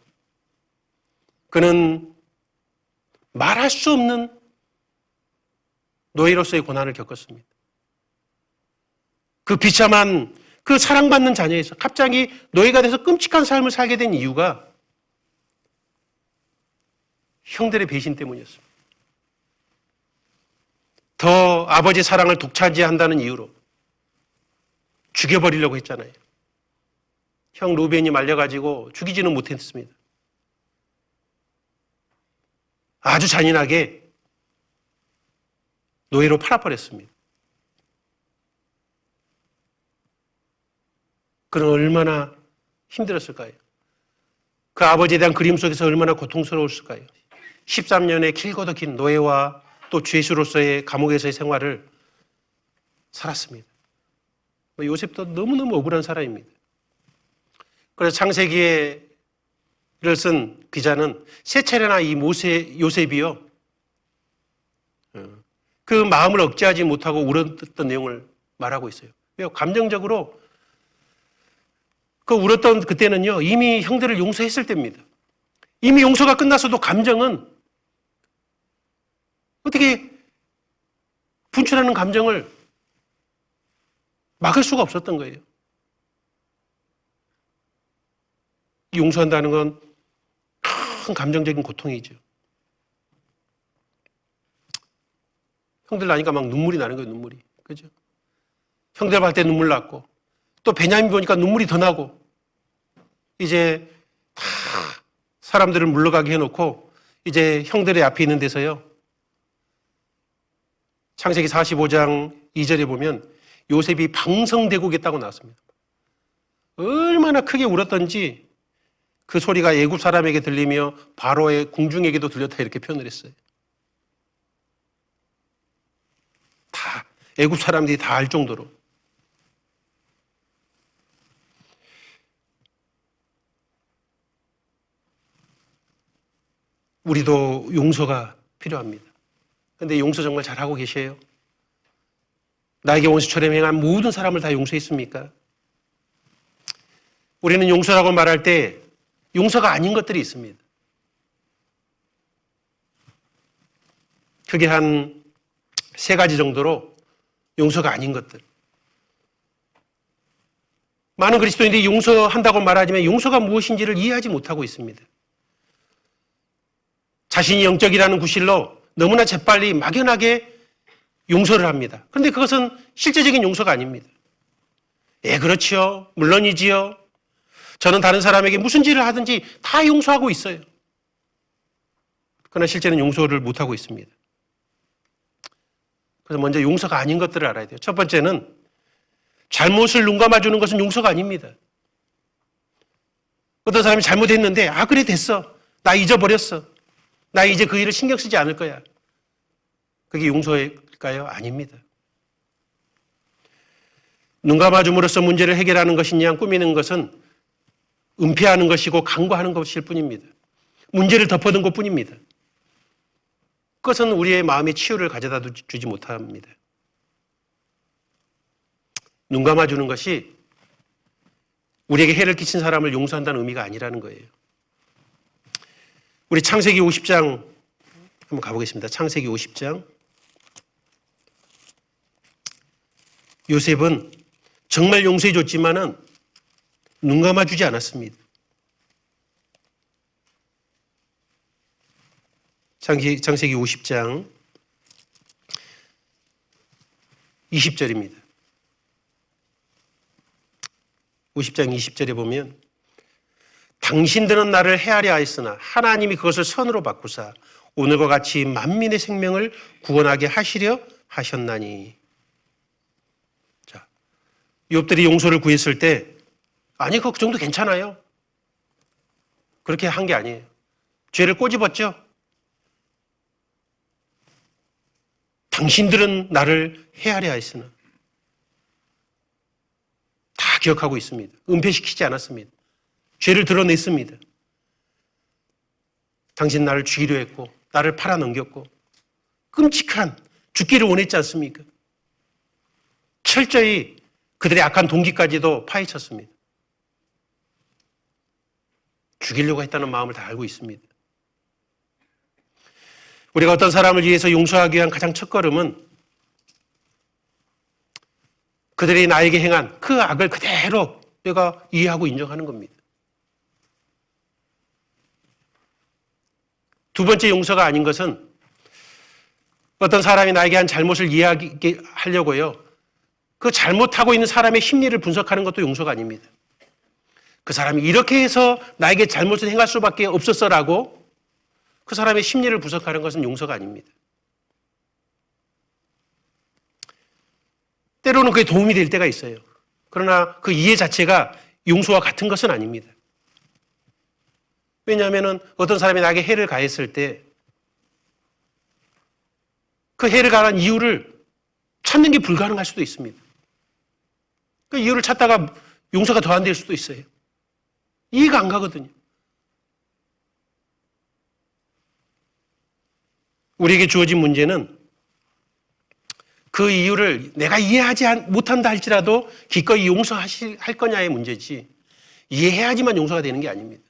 그는 말할 수 없는 노예로서의 고난을 겪었습니다. 그 비참한 그 사랑받는 자녀에서 갑자기 노예가 돼서 끔찍한 삶을 살게 된 이유가 형들의 배신 때문이었습니다. 더 아버지의 사랑을 독차지한다는 이유로 죽여버리려고 했잖아요. 형 루벤이 말려가지고 죽이지는 못했습니다. 아주 잔인하게 노예로 팔아버렸습니다. 그는 얼마나 힘들었을까요? 그 아버지에 대한 그림 속에서 얼마나 고통스러웠을까요? 13년의 길고도 긴 노예와 또 죄수로서의 감옥에서의 생활을 살았습니다. 요셉도 너무너무 억울한 사람입니다. 그래서 창세기를 쓴 기자는 세 차례나 이 요셉이요, 그 마음을 억제하지 못하고 울었던 내용을 말하고 있어요. 왜요? 감정적으로 그 울었던 그때는요, 이미 형들을 용서했을 때입니다. 이미 용서가 끝났어도 감정은 어떻게 분출하는 감정을 막을 수가 없었던 거예요. 용서한다는 건 큰 감정적인 고통이죠. 형들 나니까 막 눈물이 나는 거예요, 눈물이. 그죠? 형들 볼 때 눈물 났고, 또 베냐민 보니까 눈물이 더 나고, 이제 다 사람들을 물러가게 해놓고, 이제 형들의 앞에 있는 데서요, 창세기 45장 2절에 보면 요셉이 방성대국했다고 나왔습니다. 얼마나 크게 울었던지 그 소리가 애굽 사람에게 들리며 바로의 궁중에게도 들렸다 이렇게 표현을 했어요. 다 애굽 사람들이 다 알 정도로. 우리도 용서가 필요합니다. 그런데 용서 정말 잘하고 계세요? 나에게 원수처럼 행한 모든 사람을 다 용서했습니까? 우리는 용서라고 말할 때 용서가 아닌 것들이 있습니다. 그게 한 3가지 정도로 용서가 아닌 것들. 많은 그리스도인들이 용서한다고 말하지만 용서가 무엇인지를 이해하지 못하고 있습니다. 자신이 영적이라는 구실로 너무나 재빨리 막연하게 용서를 합니다. 그런데 그것은 실제적인 용서가 아닙니다. 예, 그렇지요. 물론이지요. 저는 다른 사람에게 무슨 짓을 하든지 다 용서하고 있어요. 그러나 실제는 용서를 못하고 있습니다. 그래서 먼저 용서가 아닌 것들을 알아야 돼요. 첫 번째는 잘못을 눈 감아주는 것은 용서가 아닙니다. 어떤 사람이 잘못했는데 그래 됐어. 나 잊어버렸어. 나 이제 그 일을 신경 쓰지 않을 거야. 그게 용서일까요? 아닙니다. 눈 감아줌으로써 문제를 해결하는 것이냐 꾸미는 것은 은폐하는 것이고 강구하는 것일 뿐입니다. 문제를 덮어둔 것뿐입니다. 그것은 우리의 마음의 치유를 가져다 주지 못합니다. 눈 감아주는 것이 우리에게 해를 끼친 사람을 용서한다는 의미가 아니라는 거예요. 우리 창세기 50장 한번 가보겠습니다. 창세기 50장. 요셉은 정말 용서해 줬지만은 눈 감아주지 않았습니다. 창세기 50장 20절입니다. 50장 20절에 보면 당신들은 나를 해하려 하였으나 하나님이 그것을 선으로 바꾸사 오늘과 같이 만민의 생명을 구원하게 하시려 하셨나니. 자, 욥들이 용서를 구했을 때 그 정도 괜찮아요. 그렇게 한 게 아니에요. 죄를 꼬집었죠. 당신들은 나를 해하려 하였으나 다 기억하고 있습니다. 은폐시키지 않았습니다. 죄를 드러냈습니다. 당신 나를 죽이려 했고 나를 팔아넘겼고 끔찍한 죽기를 원했지 않습니까? 철저히 그들의 악한 동기까지도 파헤쳤습니다. 죽이려고 했다는 마음을 다 알고 있습니다. 우리가 어떤 사람을 위해서 용서하기 위한 가장 첫걸음은 그들이 나에게 행한 그 악을 그대로 내가 이해하고 인정하는 겁니다. 두 번째 용서가 아닌 것은 어떤 사람이 나에게 한 잘못을 이해하려고요. 그 잘못하고 있는 사람의 심리를 분석하는 것도 용서가 아닙니다. 그 사람이 이렇게 해서 나에게 잘못을 행할 수밖에 없었어라고 그 사람의 심리를 분석하는 것은 용서가 아닙니다. 때로는 그게 도움이 될 때가 있어요. 그러나 그 이해 자체가 용서와 같은 것은 아닙니다. 왜냐하면 어떤 사람이 나에게 해를 가했을 때 그 해를 가한 이유를 찾는 게 불가능할 수도 있습니다. 그 이유를 찾다가 용서가 더 안 될 수도 있어요. 이해가 안 가거든요. 우리에게 주어진 문제는 그 이유를 내가 이해하지 못한다 할지라도 기꺼이 용서할 거냐의 문제지 이해해야지만 용서가 되는 게 아닙니다.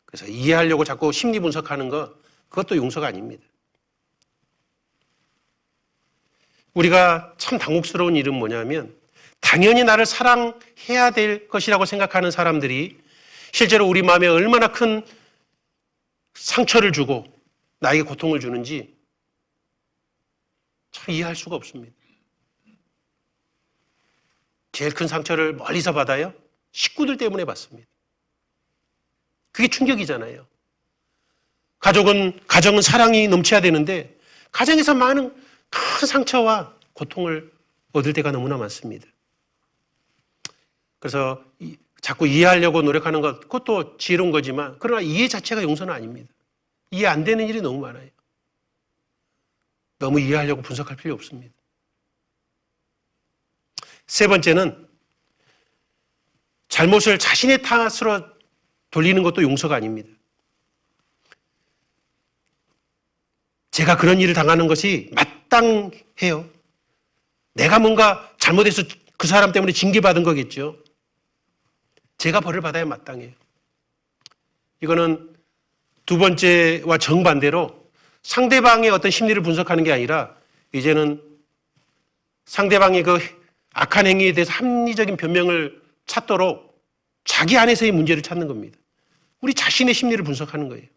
그래서 이해하려고 자꾸 심리 분석하는 거 그것도 용서가 아닙니다. 우리가 참 당혹스러운 일은 뭐냐면 당연히 나를 사랑해야 될 것이라고 생각하는 사람들이 실제로 우리 마음에 얼마나 큰 상처를 주고 나에게 고통을 주는지 참 이해할 수가 없습니다. 제일 큰 상처를 멀리서 받아요? 식구들 때문에 받습니다. 그게 충격이잖아요. 가정은 사랑이 넘쳐야 되는데 가정에서 많은 큰 상처와 고통을 얻을 때가 너무나 많습니다. 그래서 자꾸 이해하려고 노력하는 것, 그것도 지혜로운 거지만 그러나 이해 자체가 용서는 아닙니다. 이해 안 되는 일이 너무 많아요. 너무 이해하려고 분석할 필요 없습니다. 세 번째는 잘못을 자신의 탓으로 돌리는 것도 용서가 아닙니다. 제가 그런 일을 당하는 것이 마땅해요. 내가 뭔가 잘못해서 그 사람 때문에 징계받은 거겠죠. 제가 벌을 받아야 마땅해요. 이거는 두 번째와 정반대로 상대방의 어떤 심리를 분석하는 게 아니라 이제는 상대방의 그 악한 행위에 대해서 합리적인 변명을 찾도록 자기 안에서의 문제를 찾는 겁니다. 우리 자신의 심리를 분석하는 거예요.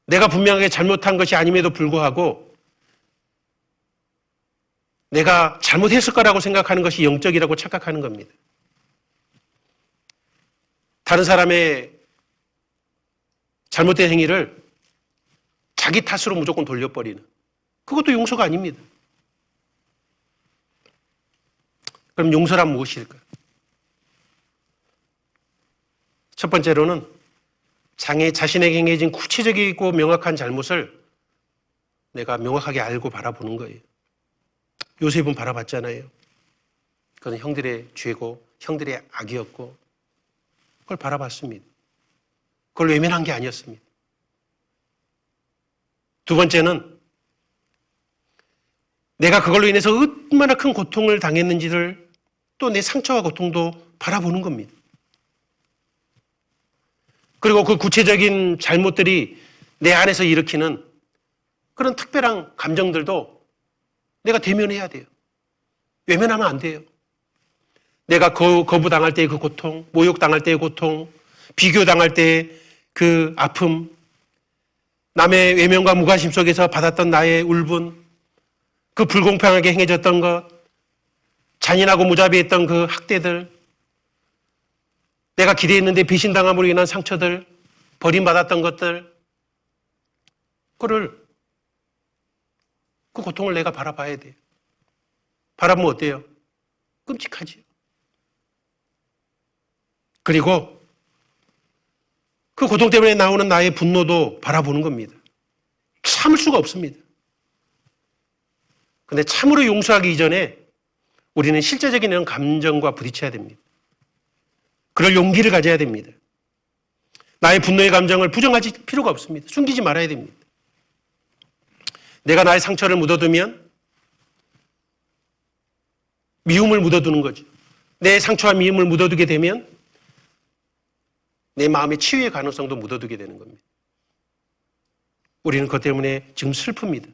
내가 분명하게 잘못한 것이 아님에도 불구하고 내가 잘못했을 거라고 생각하는 것이 영적이라고 착각하는 겁니다. 다른 사람의 잘못된 행위를 자기 탓으로 무조건 돌려버리는, 그것도 용서가 아닙니다. 그럼 용서란 무엇일까요? 첫 번째로는 자신에게 행해진 구체적이고 명확한 잘못을 내가 명확하게 알고 바라보는 거예요. 요셉은 바라봤잖아요. 그건 형들의 죄고 형들의 악이었고 그걸 바라봤습니다. 그걸 외면한 게 아니었습니다. 두 번째는 내가 그걸로 인해서 얼마나 큰 고통을 당했는지를 또 내 상처와 고통도 바라보는 겁니다. 그리고 그 구체적인 잘못들이 내 안에서 일으키는 그런 특별한 감정들도 내가 대면해야 돼요. 외면하면 안 돼요. 내가 거부당할 때의 그 고통, 모욕당할 때의 고통, 비교당할 때의 그 아픔, 남의 외면과 무관심 속에서 받았던 나의 울분, 그 불공평하게 행해졌던 것, 잔인하고 무자비했던 그 학대들, 내가 기대했는데 배신당함으로 인한 상처들, 버림받았던 것들, 그 고통을 내가 바라봐야 돼요. 바라보면 어때요? 끔찍하지요. 그리고 그 고통 때문에 나오는 나의 분노도 바라보는 겁니다. 참을 수가 없습니다. 근데 참으로 용서하기 이전에 우리는 실제적인 이런 감정과 부딪혀야 됩니다. 그럴 용기를 가져야 됩니다. 나의 분노의 감정을 부정하지 필요가 없습니다. 숨기지 말아야 됩니다. 내가 나의 상처를 묻어두면 미움을 묻어두는 거죠. 내 상처와 미움을 묻어두게 되면 내 마음의 치유의 가능성도 묻어두게 되는 겁니다. 우리는 그것 때문에 지금 슬픕니다.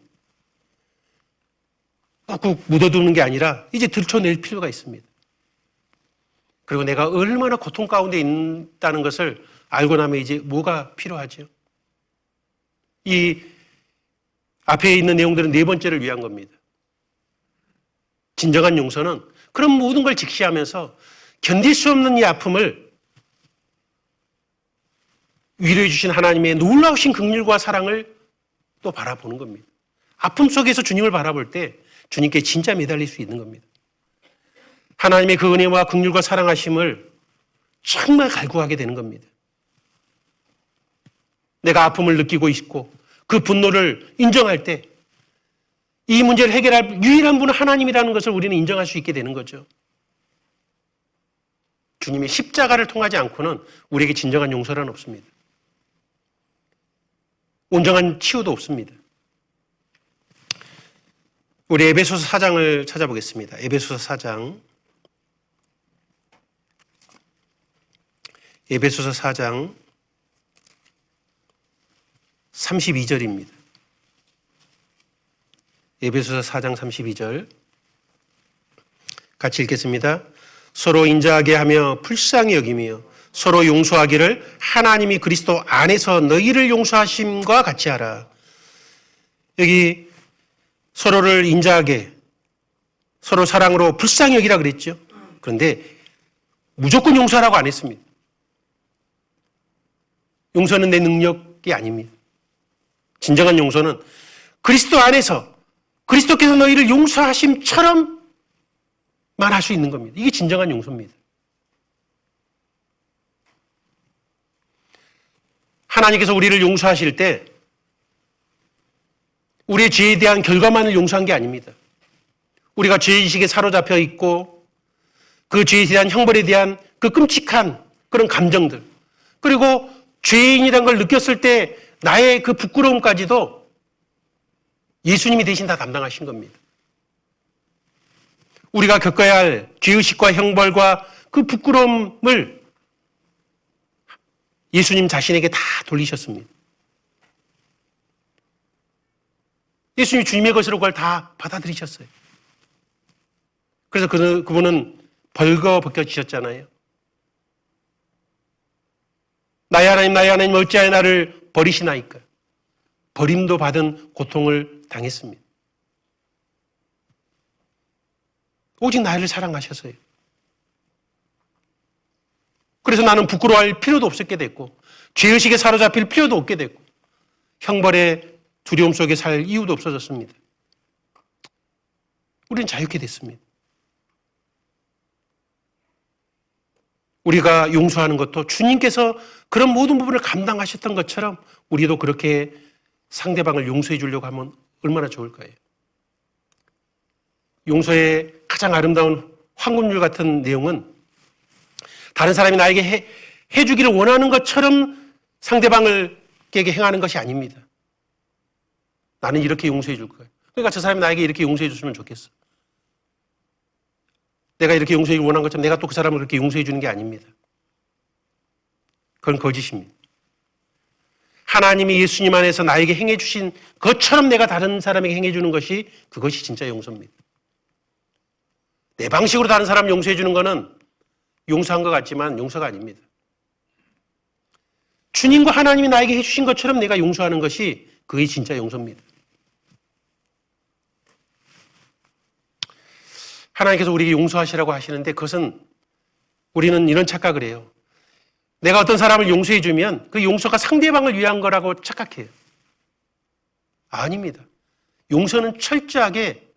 꾹꾹 묻어두는 게 아니라 이제 들춰낼 필요가 있습니다. 그리고 내가 얼마나 고통 가운데 있다는 것을 알고 나면 이제 뭐가 필요하죠? 이 앞에 있는 내용들은 네 번째를 위한 겁니다. 진정한 용서는 그런 모든 걸 직시하면서 견딜 수 없는 이 아픔을 위로해 주신 하나님의 놀라우신 긍휼과 사랑을 또 바라보는 겁니다. 아픔 속에서 주님을 바라볼 때 주님께 진짜 매달릴 수 있는 겁니다. 하나님의 그 은혜와 긍휼과 사랑하심을 정말 갈구하게 되는 겁니다. 내가 아픔을 느끼고 있고 그 분노를 인정할 때 이 문제를 해결할 유일한 분은 하나님이라는 것을 우리는 인정할 수 있게 되는 거죠. 주님의 십자가를 통하지 않고는 우리에게 진정한 용서는 없습니다. 온전한 치유도 없습니다. 우리 에베소서 4장을 찾아보겠습니다. 에베소서 4장. 에베소서 4장 32절입니다. 에베소서 4장 32절 같이 읽겠습니다. 서로 인자하게 하며 불쌍히 여기며 서로 용서하기를 하나님이 그리스도 안에서 너희를 용서하심과 같이 하라. 여기 서로를 인자하게 서로 사랑으로 불쌍히 여기라 그랬죠. 그런데 무조건 용서하라고 안 했습니다. 용서는 내 능력이 아닙니다. 진정한 용서는 그리스도 안에서 그리스도께서 너희를 용서하심처럼만 할 수 있는 겁니다. 이게 진정한 용서입니다. 하나님께서 우리를 용서하실 때 우리의 죄에 대한 결과만을 용서한 게 아닙니다. 우리가 죄의식에 사로잡혀 있고 그 죄에 대한 형벌에 대한 그 끔찍한 그런 감정들, 그리고 죄인이라는 걸 느꼈을 때 나의 그 부끄러움까지도 예수님이 대신 다 담당하신 겁니다. 우리가 겪어야 할 죄의식과 형벌과 그 부끄러움을 예수님 자신에게 다 돌리셨습니다. 예수님이 주님의 것으로 그걸 다 받아들이셨어요. 그래서 그분은 벌거벗겨지셨잖아요. 나의 하나님 어찌하여 나를 버리시나이까. 버림도 받은 고통을 당했습니다. 오직 나를 사랑하셔서요. 그래서 나는 부끄러워할 필요도 없었게 됐고 죄의식에 사로잡힐 필요도 없게 됐고 형벌의 두려움 속에 살 이유도 없어졌습니다. 우리는 자유케 됐습니다. 우리가 용서하는 것도 주님께서 그런 모든 부분을 감당하셨던 것처럼 우리도 그렇게 상대방을 용서해 주려고 하면 얼마나 좋을까요? 용서의 가장 아름다운 황금률 같은 내용은 다른 사람이 나에게 해주기를 원하는 것처럼 상대방에게 행하는 것이 아닙니다. 나는 이렇게 용서해 줄 거예요. 그러니까 저 사람이 나에게 이렇게 용서해 줬으면 좋겠어. 내가 이렇게 용서해 주길 원한 것처럼 내가 또 그 사람을 그렇게 용서해 주는 게 아닙니다. 그건 거짓입니다. 하나님이 예수님 안에서 나에게 행해 주신 것처럼 내가 다른 사람에게 행해 주는 것이 그것이 진짜 용서입니다. 내 방식으로 다른 사람 용서해 주는 것은 용서한 것 같지만 용서가 아닙니다. 주님과 하나님이 나에게 해주신 것처럼 내가 용서하는 것이 그게 진짜 용서입니다. 하나님께서 우리에게 용서하시라고 하시는데 그것은 우리는 이런 착각을 해요. 내가 어떤 사람을 용서해 주면 그 용서가 상대방을 위한 거라고 착각해요. 아닙니다. 용서는 철저하게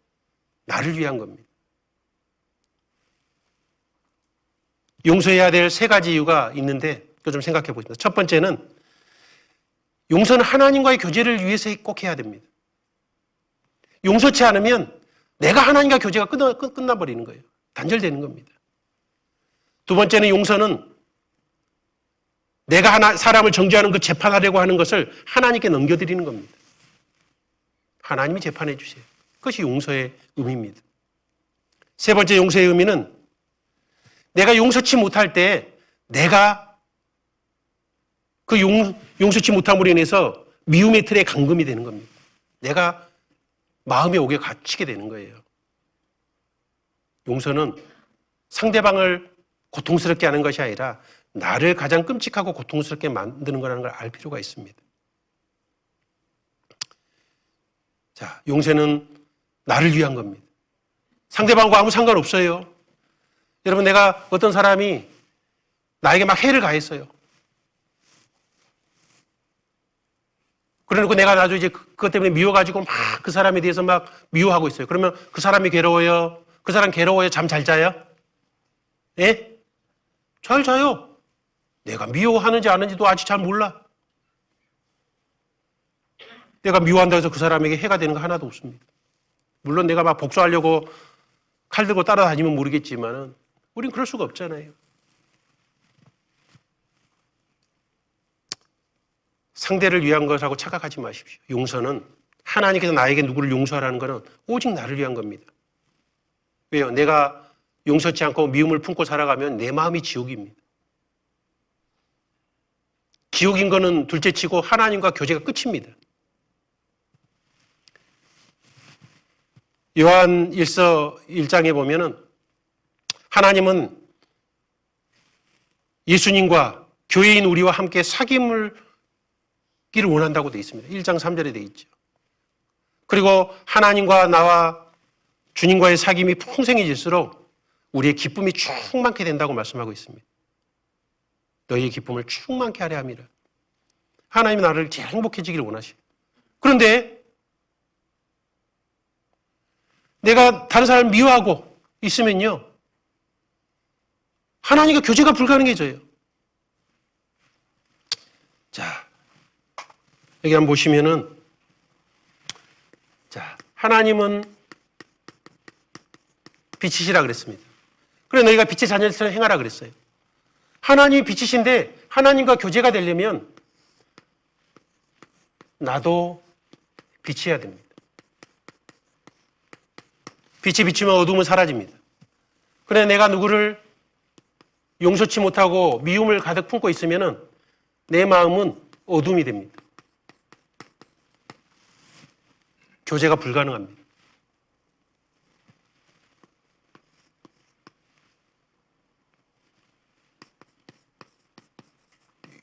나를 위한 겁니다. 용서해야 될 세 가지 이유가 있는데 그거 좀 생각해 보겠습니다. 첫 번째는 용서는 하나님과의 교제를 위해서 꼭 해야 됩니다. 용서치 않으면 내가 하나님과 교제가 끝나버리는 거예요. 단절되는 겁니다. 두 번째는 용서는 내가 사람을 정죄하는 그 재판하려고 하는 것을 하나님께 넘겨드리는 겁니다. 하나님이 재판해 주세요. 그것이 용서의 의미입니다. 세 번째 용서의 의미는 내가 용서치 못할 때 내가 그 용서치 못함으로 인해서 미움의 틀에 감금이 되는 겁니다. 내가 마음의 옥에 갇히게 되는 거예요. 용서는 상대방을 고통스럽게 하는 것이 아니라 나를 가장 끔찍하고 고통스럽게 만드는 거라는 걸 알 필요가 있습니다. 자, 용서는 나를 위한 겁니다. 상대방과 아무 상관없어요. 여러분, 내가 어떤 사람이 나에게 막 해를 가했어요. 그러고 내가 나중에 이제 그것 때문에 미워가지고 막 그 사람에 대해서 막 미워하고 있어요. 그러면 그 사람이 괴로워요? 그 사람 괴로워요? 잠 잘 자요? 예? 잘 자요. 내가 미워하는지 아는지도 아직 잘 몰라. 내가 미워한다고 해서 그 사람에게 해가 되는 거 하나도 없습니다. 물론 내가 막 복수하려고 칼 들고 따라다니면 모르겠지만은 우린 그럴 수가 없잖아요. 상대를 위한 것이라고 착각하지 마십시오. 용서는 하나님께서 나에게 누구를 용서하라는 것은 오직 나를 위한 겁니다. 왜요? 내가 용서치 않고 미움을 품고 살아가면 내 마음이 지옥입니다. 지옥인 거는 둘째치고 하나님과 교제가 끝입니다. 요한 1장에 보면은 하나님은 예수님과 교회인 우리와 함께 사귐을 기를 원한다고 되어 있습니다. 1장 3절에 되어 있죠. 그리고 하나님과 나와 주님과의 사귐이 풍성해질수록 우리의 기쁨이 충만케 된다고 말씀하고 있습니다. 너희의 기쁨을 충만케 하려 함이라. 하나님이 나를 제일 행복해지기를 원하시고. 그런데 내가 다른 사람을 미워하고 있으면요, 하나님과 교제가 불가능해져요. 자, 여기 한번 보시면은, 자, 하나님은 빛이시라 그랬습니다. 그래, 너희가 빛의 자녀처럼 행하라 그랬어요. 하나님이 빛이신데 하나님과 교제가 되려면 나도 빛이어야 됩니다. 빛이 비추면 어둠은 사라집니다. 그래, 내가 누구를 용서치 못하고 미움을 가득 품고 있으면 내 마음은 어둠이 됩니다. 교제가 불가능합니다.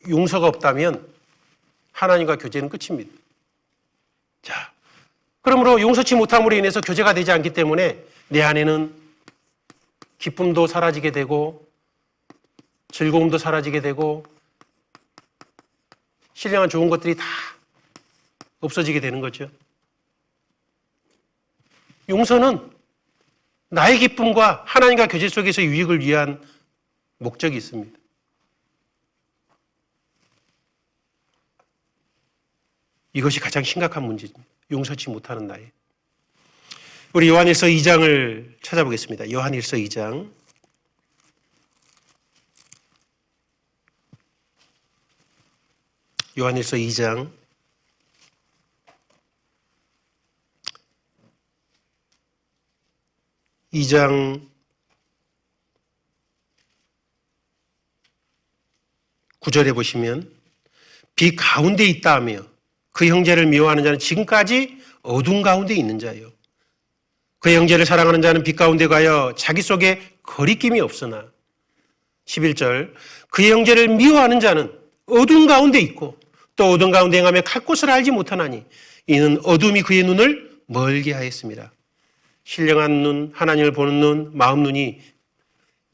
용서가 없다면 하나님과 교제는 끝입니다. 자, 그러므로 용서치 못함으로 인해서 교제가 되지 않기 때문에 내 안에는 기쁨도 사라지게 되고 즐거움도 사라지게 되고 신령한 좋은 것들이 다 없어지게 되는 거죠. 용서는 나의 기쁨과 하나님과 교제 속에서 유익을 위한 목적이 있습니다. 이것이 가장 심각한 문제입니다. 용서치 못하는 나의. 우리 요한일서 2장을 찾아보겠습니다. 요한일서 2장. 요한일서 2장. 2장 9절에 보시면 빛 가운데 있다 하며 그 형제를 미워하는 자는 지금까지 어둠 가운데 있는 자요. 그 형제를 사랑하는 자는 빛 가운데 가여 자기 속에 거리낌이 없으나 11절 그 형제를 미워하는 자는 어둠 가운데 있고 또 어둠 가운데 행하며 갈 곳을 알지 못하나니 이는 어둠이 그의 눈을 멀게 하였습니다. 신령한 눈, 하나님을 보는 눈, 마음 눈이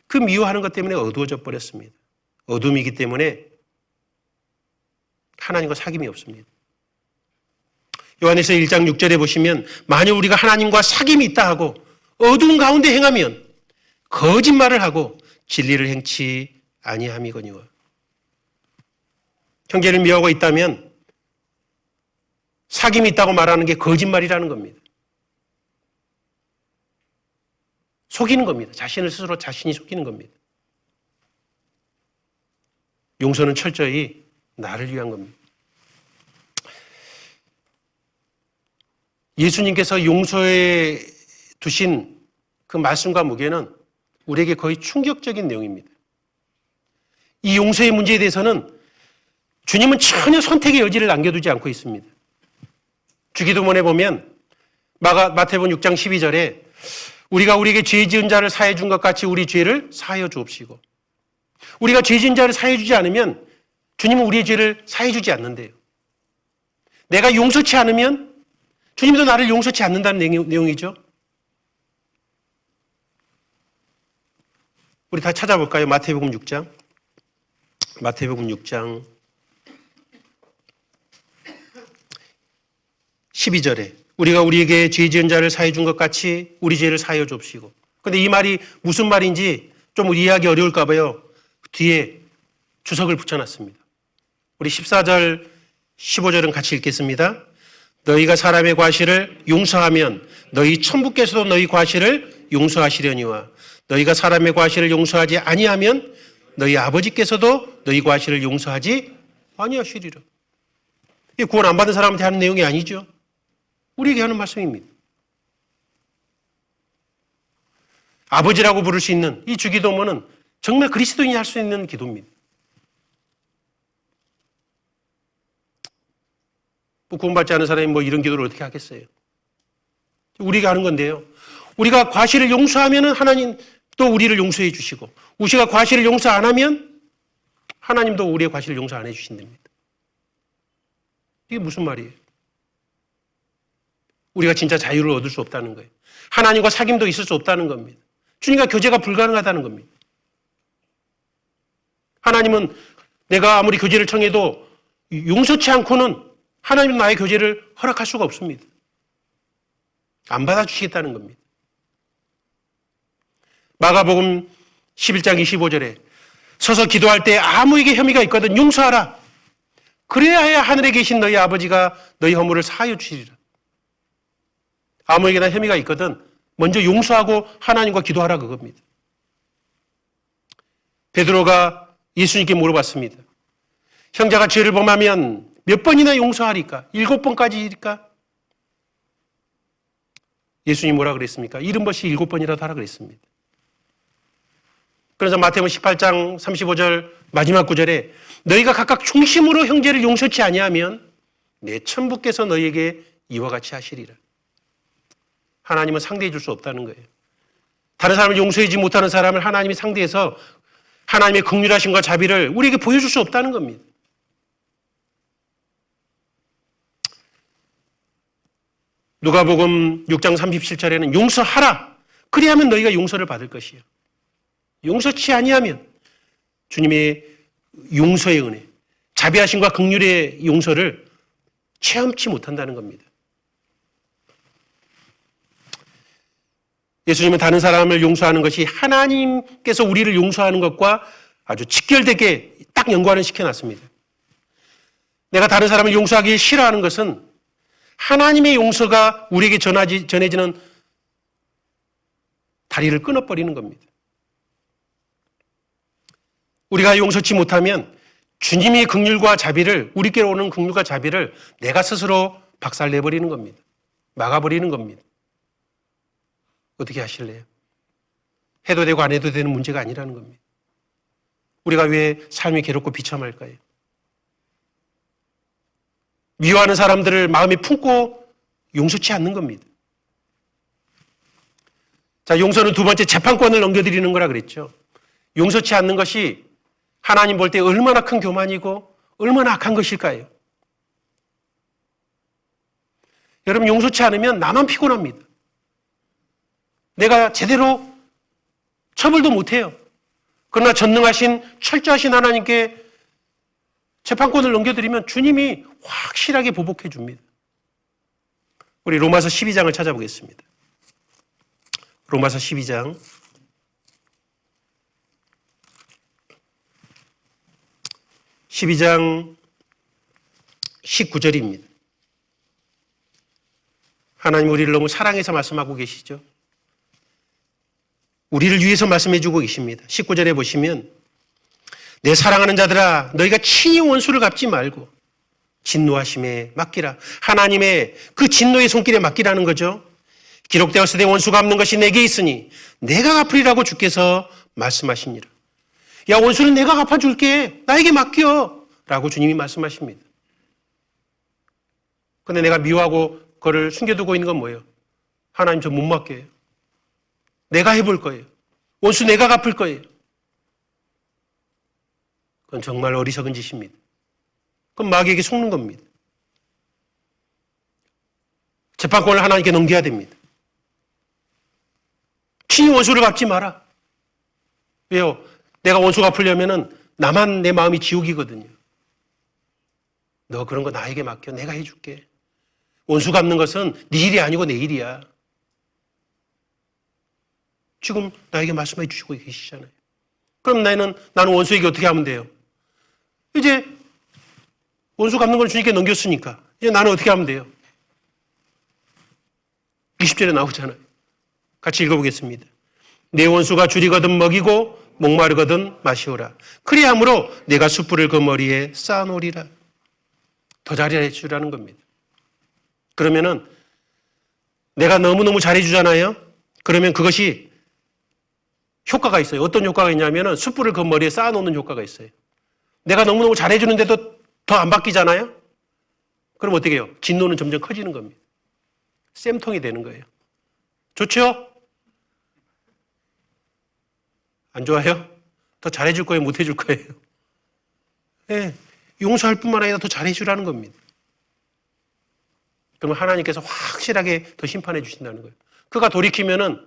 그 미워하는 것 때문에 어두워져 버렸습니다. 어둠이기 때문에 하나님과 사귐이 없습니다. 요한일서 1장 6절에 보시면 만일 우리가 하나님과 사귐이 있다 하고 어두운 가운데 행하면 거짓말을 하고 진리를 행치 아니함이거니와. 형제를 미워하고 있다면 사귐이 있다고 말하는 게 거짓말이라는 겁니다. 속이는 겁니다. 자신을 스스로 자신이 속이는 겁니다. 용서는 철저히 나를 위한 겁니다. 예수님께서 용서에 두신 그 말씀과 무게는 우리에게 거의 충격적인 내용입니다. 이 용서의 문제에 대해서는 주님은 전혀 선택의 여지를 남겨두지 않고 있습니다. 주기도문에 보면 마태복음 6장 12절에 우리가 우리에게 죄 지은 자를 사해 준 것 같이 우리 죄를 사하여 주옵시고, 우리가 죄 지은 자를 사해 주지 않으면 주님은 우리의 죄를 사해 주지 않는데요. 내가 용서치 않으면 주님도 나를 용서치 않는다는 내용이죠. 우리 다 찾아볼까요? 마태복음 6장. 마태복음 6장 12절에 우리가 우리에게 죄 지은 자를 사해 준 것 같이 우리 죄를 사하여 줍시고. 그런데 이 말이 무슨 말인지 좀 이해하기 어려울까 봐요. 뒤에 주석을 붙여놨습니다. 우리 14절, 15절은 같이 읽겠습니다. 너희가 사람의 과실을 용서하면 너희 천부께서도 너희 과실을 용서하시려니와 너희가 사람의 과실을 용서하지 아니하면 너희 아버지께서도 너희 과실을 용서하지 아니하시리라. 이게 구원 안 받은 사람한테 하는 내용이 아니죠. 우리에게 하는 말씀입니다. 아버지라고 부를 수 있는 이 주기도문은 정말 그리스도인이 할 수 있는 기도입니다. 구원받지 않은 사람이 이런 기도를 어떻게 하겠어요? 우리가 하는 건데요. 우리가 과실을 용서하면 하나님 또 우리를 용서해 주시고, 우리가 과실을 용서 안 하면 하나님도 우리의 과실을 용서 안 해 주신답니다. 이게 무슨 말이에요? 우리가 진짜 자유를 얻을 수 없다는 거예요. 하나님과 사귐도 있을 수 없다는 겁니다. 주님과 교제가 불가능하다는 겁니다. 하나님은 내가 아무리 교제를 청해도 용서치 않고는 하나님은 나의 교제를 허락할 수가 없습니다. 안 받아주시겠다는 겁니다. 마가복음 11장 25절에 서서 기도할 때 아무에게 혐의가 있거든 용서하라. 그래야 하늘에 계신 너희 아버지가 너희 허물을 사하여 주시리라. 아무에게나 혐의가 있거든 먼저 용서하고 하나님과 기도하라 그겁니다. 베드로가 예수님께 물어봤습니다. 형제가 죄를 범하면 몇 번이나 용서하리까? 7번까지일까? 예수님이 뭐라 그랬습니까? 70번씩 7번이라도 하라 그랬습니다. 그래서 마태복음 18장 35절 마지막 구절에 너희가 각각 중심으로 형제를 용서치 아니하면 내 천부께서 너희에게 이와 같이 하시리라. 하나님은 상대해 줄 수 없다는 거예요. 다른 사람을 용서하지 못하는 사람을 하나님이 상대해서 하나님의 긍휼하심과 자비를 우리에게 보여줄 수 없다는 겁니다. 누가복음 6장 37절에는 용서하라. 그리하면 너희가 용서를 받을 것이요. 용서치 아니하면 주님의 용서의 은혜, 자비하심과 긍휼의 용서를 체험치 못한다는 겁니다. 예수님은 다른 사람을 용서하는 것이 하나님께서 우리를 용서하는 것과 아주 직결되게 딱 연관을 시켜놨습니다. 내가 다른 사람을 용서하기 싫어하는 것은 하나님의 용서가 우리에게 전해지는 다리를 끊어버리는 겁니다. 우리가 용서치 못하면 주님의 긍휼과 자비를, 우리께로 오는 긍휼과 자비를 내가 스스로 박살내버리는 겁니다. 막아버리는 겁니다. 어떻게 하실래요? 해도 되고 안 해도 되는 문제가 아니라는 겁니다. 우리가 왜 삶이 괴롭고 비참할까요? 미워하는 사람들을 마음에 품고 용서치 않는 겁니다. 자, 용서는 두 번째 재판권을 넘겨드리는 거라 그랬죠. 용서치 않는 것이 하나님 볼 때 얼마나 큰 교만이고 얼마나 악한 것일까요? 여러분, 용서치 않으면 나만 피곤합니다. 내가 제대로 처벌도 못해요. 그러나 전능하신 철저하신 하나님께 재판권을 넘겨드리면 주님이 확실하게 보복해 줍니다. 우리 로마서 12장을 찾아보겠습니다. 로마서 12장 19절입니다. 하나님 우리를 너무 사랑해서 말씀하고 계시죠. 우리를 위해서 말씀해 주고 계십니다. 19절에 보시면 내 사랑하는 자들아 너희가 친히 원수를 갚지 말고 진노하심에 맡기라. 하나님의 그 진노의 손길에 맡기라는 거죠. 기록되었으되 원수 갚는 것이 내게 있으니 내가 갚으리라고 주께서 말씀하시니라. 야, 원수는 내가 갚아줄게. 나에게 맡겨. 라고 주님이 말씀하십니다. 그런데 내가 미워하고 그거를 숨겨두고 있는 건 뭐예요? 하나님 저 못 맡겨요. 내가 해볼 거예요. 원수 내가 갚을 거예요. 그건 정말 어리석은 짓입니다. 그건 마귀에게 속는 겁니다. 재판권을 하나님께 넘겨야 됩니다. 친히 원수를 갚지 마라. 왜요? 내가 원수 갚으려면은 나만 내 마음이 지옥이거든요. 너 그런 거 나에게 맡겨. 내가 해줄게. 원수 갚는 것은 네 일이 아니고 내 일이야. 지금 나에게 말씀해 주시고 계시잖아요. 그럼 나는 원수에게 어떻게 하면 돼요? 이제 원수 갚는 걸 주님께 넘겼으니까 이제 나는 어떻게 하면 돼요? 20절에 나오잖아요. 같이 읽어보겠습니다. 내 원수가 줄이거든 먹이고 목마르거든 마시오라. 그리함으로 내가 숯불을 그 머리에 쌓아놓으리라. 더 잘해주라는 겁니다. 그러면은 내가 너무너무 잘해주잖아요. 그러면 그것이 효과가 있어요. 어떤 효과가 있냐면은 숯불을 그 머리에 쌓아놓는 효과가 있어요. 내가 너무너무 잘해주는데도 더 안 바뀌잖아요. 그럼 어떻게 해요? 진노는 점점 커지는 겁니다. 쌤통이 되는 거예요. 좋죠? 안 좋아요? 더 잘해줄 거예요? 못해줄 거예요? 네, 용서할 뿐만 아니라 더 잘해주라는 겁니다. 그러면 하나님께서 확실하게 더 심판해 주신다는 거예요. 그가 돌이키면은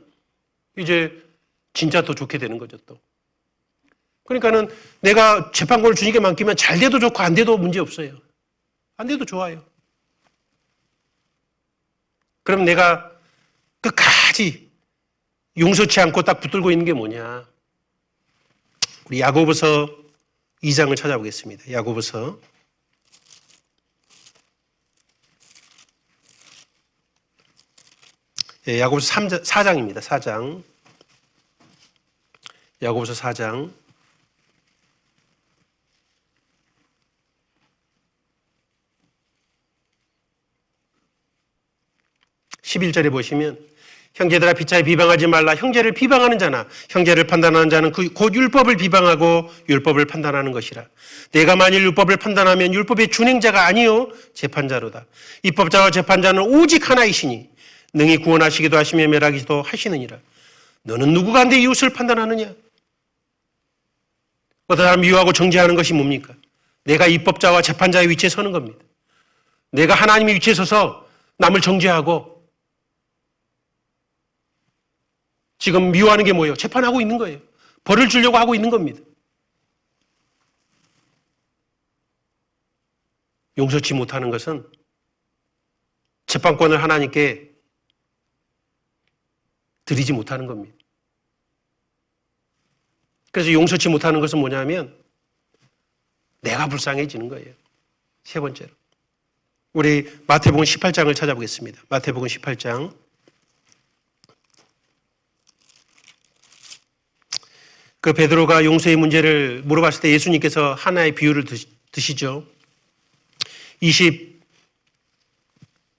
이제 진짜 더 좋게 되는 거죠, 또. 그러니까는 내가 재판권을 주님께 맡기면 잘 돼도 좋고 안 돼도 문제 없어요. 안 돼도 좋아요. 그럼 내가 끝까지 용서치 않고 딱 붙들고 있는 게 뭐냐? 우리 야고보서 2장을 찾아보겠습니다. 야고보서 야고보서 4장입니다. 4장. 야고보서 4장. 11절에 보시면 형제들아 피차에 비방하지 말라. 형제를 비방하는 자나 형제를 판단하는 자는 곧 율법을 비방하고 율법을 판단하는 것이라. 내가 만일 율법을 판단하면 율법의 준행자가 아니요 재판자로다. 입법자와 재판자는 오직 하나이시니 능히 구원하시기도 하시며 멸하기도 하시느니라. 너는 누구가 내 이웃을 판단하느냐? 어떤 사람 미워하고 정죄하는 것이 뭡니까? 내가 입법자와 재판자의 위치에 서는 겁니다. 내가 하나님의 위치에 서서 남을 정죄하고 지금 미워하는 게 뭐예요? 재판하고 있는 거예요. 벌을 주려고 하고 있는 겁니다. 용서치 못하는 것은 재판권을 하나님께 드리지 못하는 겁니다. 그래서 용서치 못하는 것은 뭐냐면 내가 불쌍해지는 거예요. 세 번째로. 우리 마태복음 18장을 찾아보겠습니다. 마태복음 18장. 그 베드로가 용서의 문제를 물어봤을 때 예수님께서 하나의 비유를 드시죠.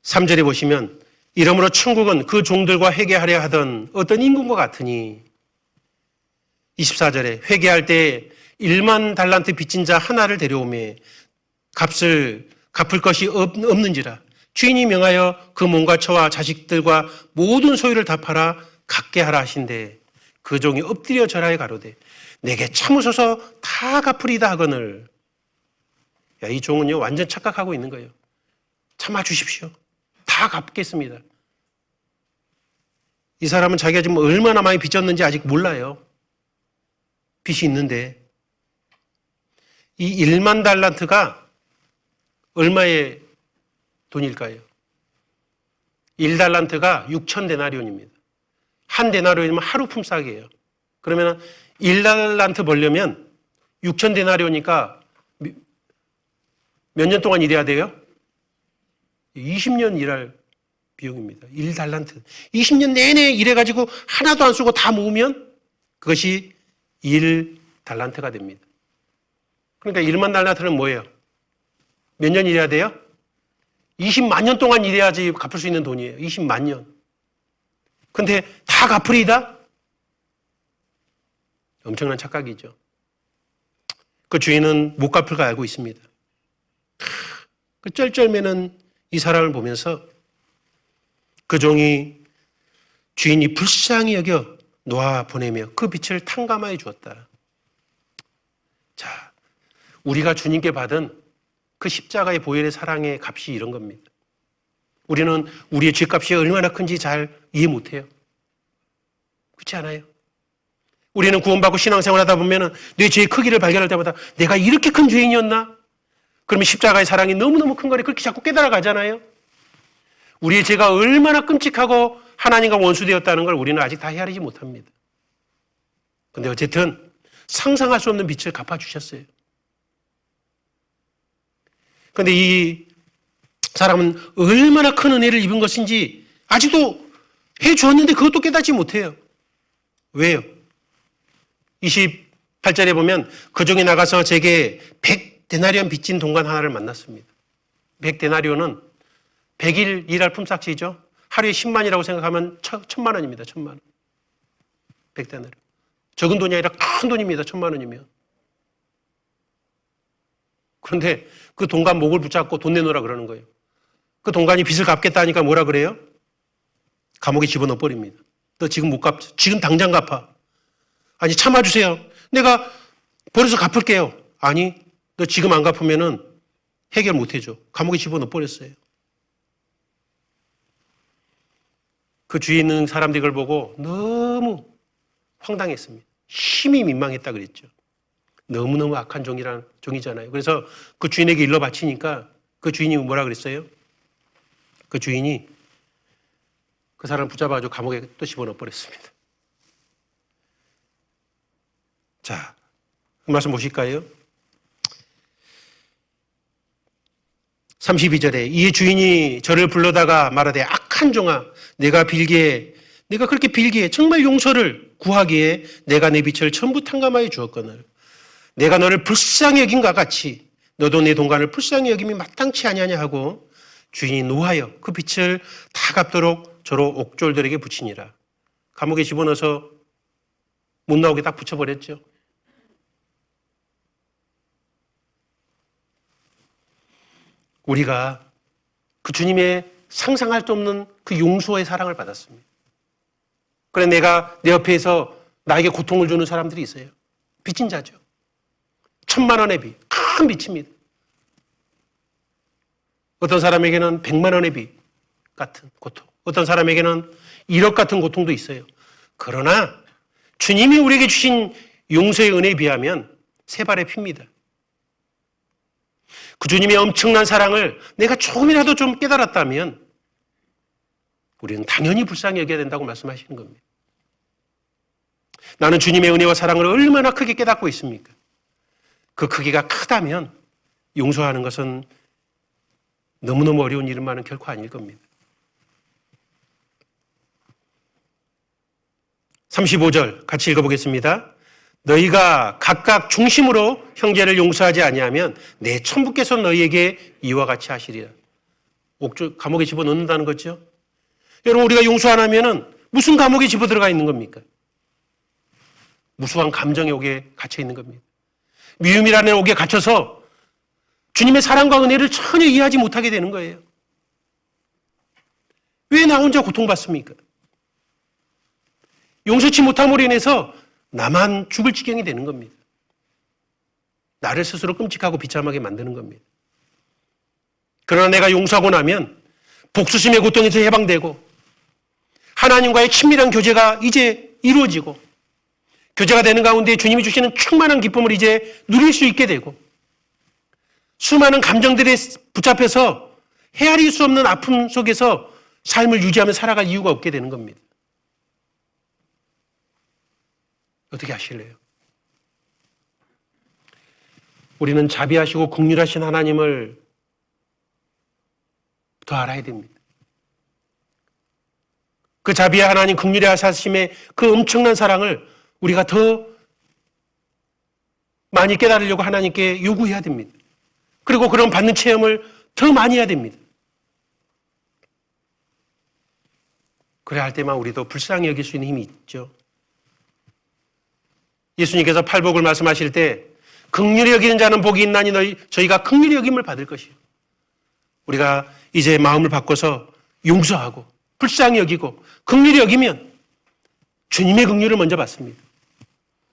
23절에 보시면 이러므로 천국은 그 종들과 회개하려 하던 어떤 임금과 같으니 24절에 회개할 때 1만 달란트 빚진 자 하나를 데려오매 값을 갚을 것이 없는지라 주인이 명하여 그 몸과 처와 자식들과 모든 소유를 다 팔아 갚게 하라 하신대 그 종이 엎드려 절하여 가로되 내게 참으소서 다 갚으리다 하거늘. 야, 이 종은요 완전 착각하고 있는 거예요. 참아 주십시오. 다 갚겠습니다. 이 사람은 자기가 지금 얼마나 많이 빚졌는지 아직 몰라요. 빚이 있는데 이 1만 달란트가 얼마의 돈일까요? 1달란트가 6천 데나리온입니다. 한 데나리온이면 하루 품삯이에요. 그러면 1달란트 벌려면 6천 데나리온이니까 몇 년 동안 일해야 돼요? 20년 일할 비용입니다. 1달란트. 20년 내내 일해가지고 하나도 안 쓰고 다 모으면 그것이 1달란트가 됩니다. 그러니까 1만 달란트는 뭐예요? 몇 년 일해야 돼요? 20만 년 동안 일해야지 갚을 수 있는 돈이에요. 20만 년. 근데 다 갚으리다? 엄청난 착각이죠. 그 주인은 못 갚을 거 알고 있습니다. 그 쩔쩔매는 이 사람을 보면서 그 종이 주인이 불쌍히 여겨 놓아 보내며 그 빛을 탕감하여 주었다. 자, 우리가 주님께 받은 그 십자가의 보혈의 사랑의 값이 이런 겁니다. 우리는 우리의 죄값이 얼마나 큰지 잘 이해 못해요. 그렇지 않아요? 우리는 구원받고 신앙생활하다 보면 내 죄의 크기를 발견할 때마다 내가 이렇게 큰 죄인이었나? 그러면 십자가의 사랑이 너무너무 큰 거를 그렇게 자꾸 깨달아가잖아요. 우리의 죄가 얼마나 끔찍하고 하나님과 원수되었다는 걸 우리는 아직 다 헤아리지 못합니다. 그런데 어쨌든 상상할 수 없는 빛을 갚아주셨어요. 그런데 이 사람은 얼마나 큰 은혜를 입은 것인지 아직도 해주었는데 그것도 깨닫지 못해요. 왜요? 28절에 보면 그 종이 나가서 제게 100데나리온 빚진 동관 하나를 만났습니다. 100데나리온은 100일 일할 품삯이죠. 하루에 10만이라고 생각하면 1000만 원입니다. 1000만 원. 100데나리온. 적은 돈이 아니라 큰 돈입니다. 1000만 원이면. 그런데 그 동관 목을 붙잡고 돈 내놓으라 그러는 거예요. 그 동관이 빚을 갚겠다 하니까 뭐라 그래요? 감옥에 집어넣어 버립니다. 너 지금 못 갚죠. 지금 당장 갚아. 아니 참아주세요. 내가 벌어서 갚을게요. 아니 너 지금 안 갚으면은 해결 못 해줘. 감옥에 집어넣어 버렸어요. 그 주위에 있는 사람들이 그걸 보고 너무 황당했습니다. 심히 민망했다 그랬죠. 너무너무 악한 종이잖아요. 그래서 그 주인에게 일러 바치니까 그 주인이 뭐라 그랬어요? 그 주인이 그 사람을 붙잡아가지고 감옥에 또 집어넣어 버렸습니다. 자, 그 말씀 보실까요? 32절에 이에 주인이 저를 불러다가 말하되 악한 종아 내가 그렇게 빌기에 정말 용서를 구하기에 내가 내 빛을 전부 탕감하여 주었거늘 내가 너를 불쌍히 여긴과 같이 너도 내 동관을 불쌍히 여김이 마땅치 아니하냐 하고 주인이 노하여 그 빛을 다 갚도록 저로 옥졸들에게 붙이니라. 감옥에 집어넣어서 못 나오게 딱 붙여버렸죠. 우리가 그 주님의 상상할 수 없는 그 용서의 사랑을 받았습니다. 그래 내가 내 옆에서 나에게 고통을 주는 사람들이 있어요. 빚진 자죠. 1,000만 원의 빚, 큰 빚입니다. 어떤 사람에게는 100만 원의 빚 같은 고통, 어떤 사람에게는 1억 같은 고통도 있어요. 그러나 주님이 우리에게 주신 용서의 은혜에 비하면 세 발의 피입니다. 그 주님의 엄청난 사랑을 내가 조금이라도 좀 깨달았다면 우리는 당연히 불쌍히 여겨야 된다고 말씀하시는 겁니다. 나는 주님의 은혜와 사랑을 얼마나 크게 깨닫고 있습니까? 그 크기가 크다면 용서하는 것은 너무너무 어려운 일만은 결코 아닐 겁니다. 35절 같이 읽어보겠습니다. 너희가 각각 중심으로 형제를 용서하지 아니하면 내 천부께서 너희에게 이와 같이 하시리라. 감옥에 집어넣는다는 거죠. 여러분 우리가 용서 안 하면 무슨 감옥에 집어들어가 있는 겁니까? 무수한 감정의 옥에 갇혀 있는 겁니다. 미움이라는 옥에 갇혀서 주님의 사랑과 은혜를 전혀 이해하지 못하게 되는 거예요. 왜 나 혼자 고통받습니까? 용서치 못함으로 인해서 나만 죽을 지경이 되는 겁니다. 나를 스스로 끔찍하고 비참하게 만드는 겁니다. 그러나 내가 용서하고 나면 복수심의 고통에서 해방되고 하나님과의 친밀한 교제가 이제 이루어지고 교제가 되는 가운데 주님이 주시는 충만한 기쁨을 이제 누릴 수 있게 되고 수많은 감정들에 붙잡혀서 헤아릴 수 없는 아픔 속에서 삶을 유지하며 살아갈 이유가 없게 되는 겁니다. 어떻게 하실래요? 우리는 자비하시고 긍휼하신 하나님을 더 알아야 됩니다. 그 자비의 하나님, 긍휼의 하사심의 그 엄청난 사랑을 우리가 더 많이 깨달으려고 하나님께 요구해야 됩니다. 그리고 그런 받는 체험을 더 많이 해야 됩니다. 그래야 할 때만 우리도 불쌍히 여길 수 있는 힘이 있죠. 예수님께서 팔복을 말씀하실 때 긍휼히 여기는 자는 복이 있나니 저희가 긍휼히 여김을 받을 것이요. 우리가 이제 마음을 바꿔서 용서하고 불쌍히 여기고 긍휼히 여기면 주님의 긍휼을 먼저 받습니다.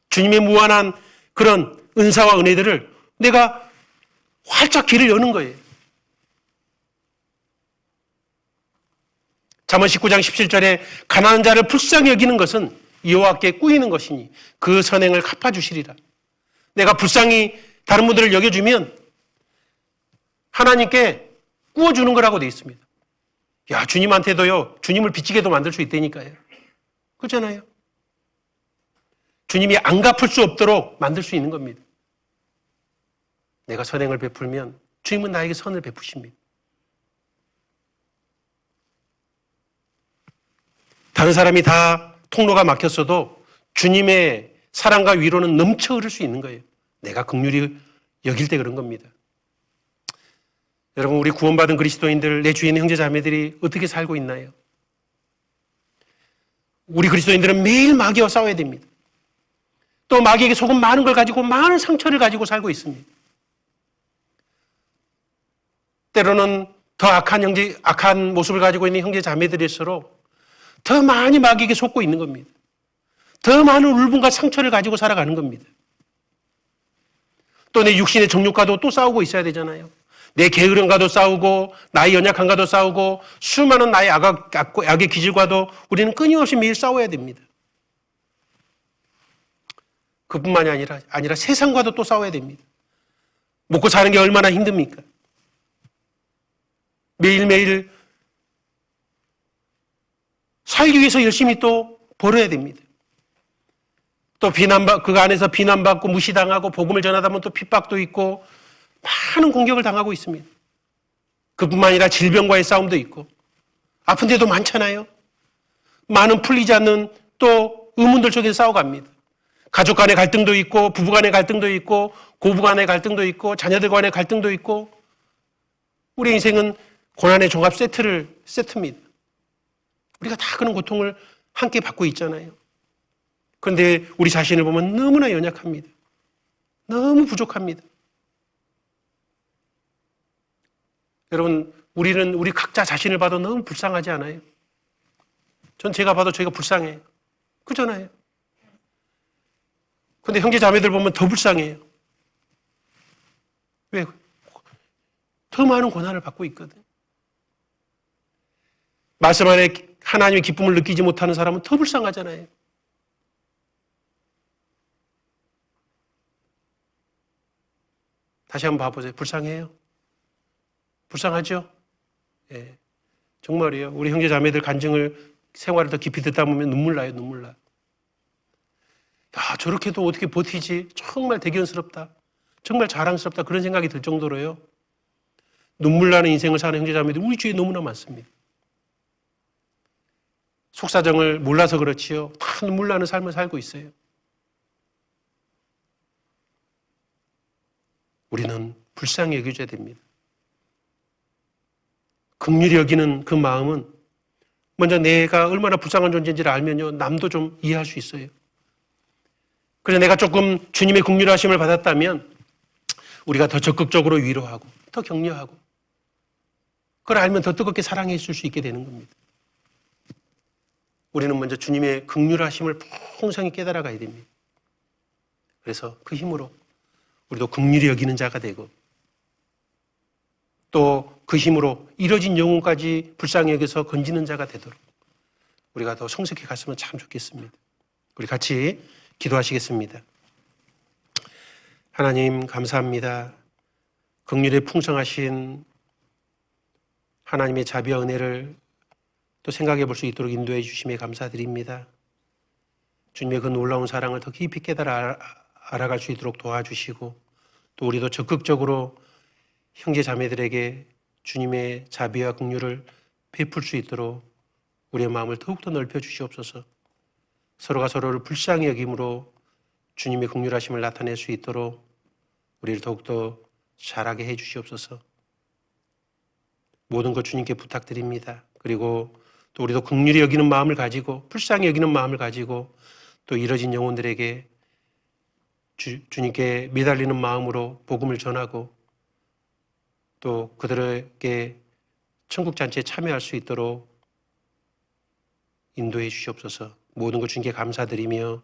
주님의 무한한 그런 은사와 은혜들을 내가 활짝 길을 여는 거예요. 잠언 19장 17절에 가난한 자를 불쌍히 여기는 것은 여호와께 꾸이는 것이니 그 선행을 갚아주시리라. 내가 불쌍히 다른 분들을 여겨주면 하나님께 꾸어주는 거라고 되어 있습니다. 야, 주님한테도요, 주님을 빚지게도 만들 수 있다니까요. 그렇잖아요. 주님이 안 갚을 수 없도록 만들 수 있는 겁니다. 내가 선행을 베풀면 주님은 나에게 선을 베푸십니다. 다른 사람이 다 통로가 막혔어도 주님의 사랑과 위로는 넘쳐 흐를 수 있는 거예요. 내가 긍휼히 여길 때 그런 겁니다. 여러분, 우리 구원받은 그리스도인들, 내 주위에 있는 형제 자매들이 어떻게 살고 있나요? 우리 그리스도인들은 매일 마귀와 싸워야 됩니다. 또 마귀에게 속은 많은 걸 가지고 많은 상처를 가지고 살고 있습니다. 때로는 더 악한 모습을 가지고 있는 형제 자매들일수록 더 많이 마귀에게 속고 있는 겁니다. 더 많은 울분과 상처를 가지고 살아가는 겁니다. 또 내 육신의 정욕과도 또 싸우고 있어야 되잖아요. 내 게으름과도 싸우고 나의 연약함과도 싸우고 수많은 나의 악의 기질과도 우리는 끊임없이 매일 싸워야 됩니다. 그뿐만이 아니라 세상과도 또 싸워야 됩니다. 먹고 사는 게 얼마나 힘듭니까? 매일매일 살기 위해서 열심히 또 벌어야 됩니다. 또 그 안에서 비난받고 무시당하고 복음을 전하다 보면 또 핍박도 있고 많은 공격을 당하고 있습니다. 그뿐만 아니라 질병과의 싸움도 있고 아픈 데도 많잖아요. 많은 풀리지 않는 또 의문들 속에서 싸워갑니다. 가족 간의 갈등도 있고 부부 간의 갈등도 있고 고부 간의 갈등도 있고 자녀들 간의 갈등도 있고 우리 인생은 고난의 종합 세트입니다. 우리가 다 그런 고통을 함께 받고 있잖아요. 그런데 우리 자신을 보면 너무나 연약합니다. 너무 부족합니다. 여러분, 우리 각자 자신을 봐도 너무 불쌍하지 않아요? 전 제가 봐도 저희가 불쌍해요. 그렇잖아요. 근데 형제 자매들 보면 더 불쌍해요. 왜? 더 많은 고난을 받고 있거든. 말씀 안에 하나님의 기쁨을 느끼지 못하는 사람은 더 불쌍하잖아요. 다시 한번 봐보세요. 불쌍해요? 불쌍하죠? 예, 정말이에요. 우리 형제 자매들 간증을 생활을 더 깊이 듣다 보면 눈물 나요. 눈물 나. 야, 저렇게도 어떻게 버티지? 정말 대견스럽다. 정말 자랑스럽다. 그런 생각이 들 정도로요. 눈물 나는 인생을 사는 형제 자매들 우리 주위에 너무나 많습니다. 속사정을 몰라서 그렇지요. 다 눈물 나는 삶을 살고 있어요. 우리는 불쌍히 여겨줘야 됩니다. 긍휼히 여기는 그 마음은 먼저 내가 얼마나 불쌍한 존재인지를 알면요, 남도 좀 이해할 수 있어요. 그래서 내가 조금 주님의 긍휼하심을 받았다면 우리가 더 적극적으로 위로하고 더 격려하고 그걸 알면 더 뜨겁게 사랑해 줄 수 있게 되는 겁니다. 우리는 먼저 주님의 긍휼하심을 풍성히 깨달아 가야 됩니다. 그래서 그 힘으로 우리도 긍휼히 여기는 자가 되고 또 그 힘으로 이뤄진 영혼까지 불쌍히 여겨서 건지는 자가 되도록 우리가 더 성숙해 갔으면 참 좋겠습니다. 우리 같이 기도하시겠습니다. 하나님 감사합니다. 긍휼에 풍성하신 하나님의 자비와 은혜를 또 생각해 볼 수 있도록 인도해 주심에 감사드립니다. 주님의 그 놀라운 사랑을 더 깊이 깨달아 알아갈 수 있도록 도와주시고 또 우리도 적극적으로 형제 자매들에게 주님의 자비와 긍휼을 베풀 수 있도록 우리의 마음을 더욱더 넓혀 주시옵소서. 서로가 서로를 불쌍히 여김으로 주님의 긍휼하심을 나타낼 수 있도록 우리를 더욱더 잘하게 해 주시옵소서. 모든 것 주님께 부탁드립니다. 그리고 또 우리도 긍휼히 여기는 마음을 가지고 불쌍히 여기는 마음을 가지고 또 이뤄진 영혼들에게 주님께 매달리는 마음으로 복음을 전하고 또 그들에게 천국 잔치에 참여할 수 있도록 인도해 주시옵소서. 모든 것 주님께 감사드리며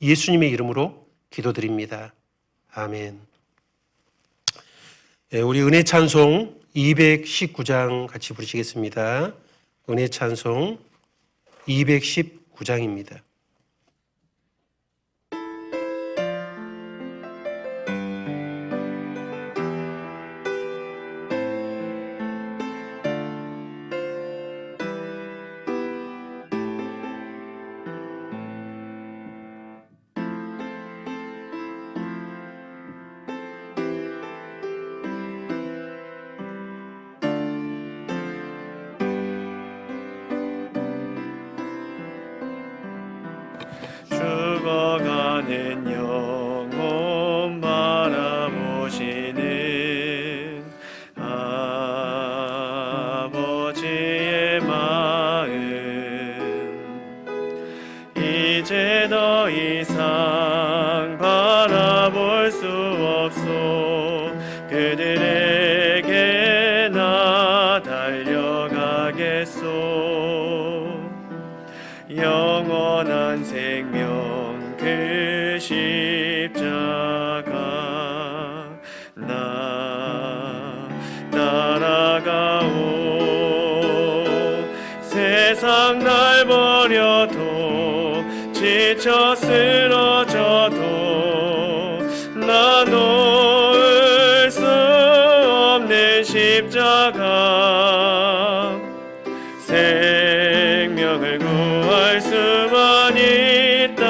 예수님의 이름으로 기도드립니다. 아멘. 우리 은혜 찬송 219장 같이 부르시겠습니다. 은혜 찬송 219장입니다. 죽어가는 영혼 바라보시는 아버지의 마음 이제 더 이상 바라볼 수 없소. 그들에게 나 달려가겠소. 영원한 생명 그 십자가 나 버려도 지쳐 쓰러져도 나 놓을 수 없는 십자가 생명을 구할 수만 있다면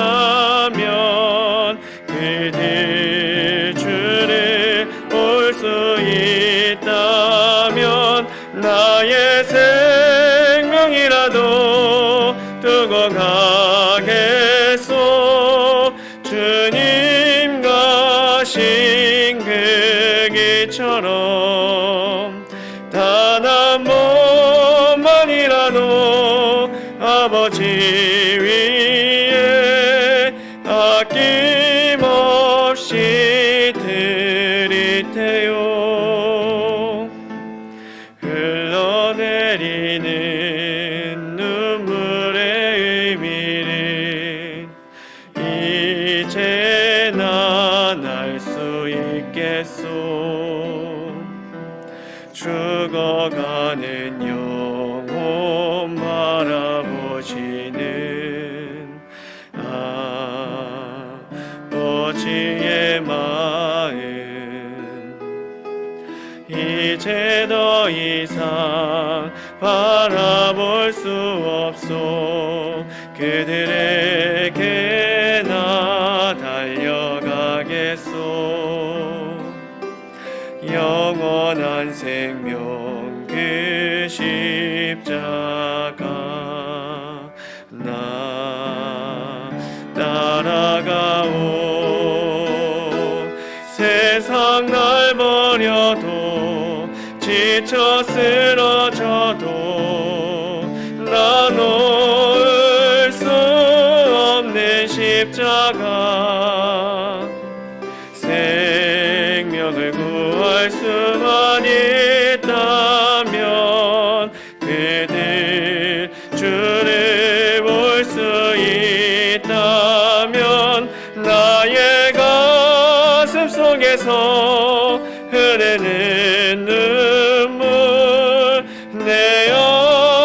그들 주를 볼 수 있다면 나의 생명이라도 두고 가겠소. 주님 가신 그 길처럼 단 한 번만이라도 아버지 위에 아낌없이 드릴 테요. 흘러내리는 눈물의 의미를 이제 난 알 수 있겠소. 죽어가는 영혼 바라보시는 아버지의 마음 이제 더 이상 바라볼 수 없소. 그들에게 나 달려가겠소. 영원한 생명 그 십자가 나 따라가오. 세상 날 버려도 지쳐 쓰러져도 나 놓을 수 없는 십자가 생명을 구할 수만 있다면 그들 주를 볼 수 있다면 나의 가슴 속에서 흐르는 눈물 내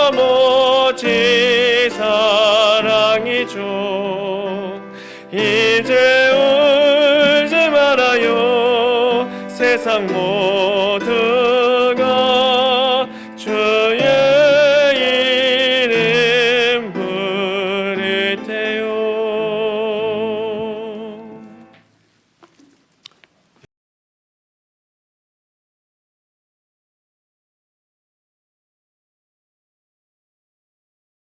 아버지 사랑이죠. 이제 울지 말아요. 세상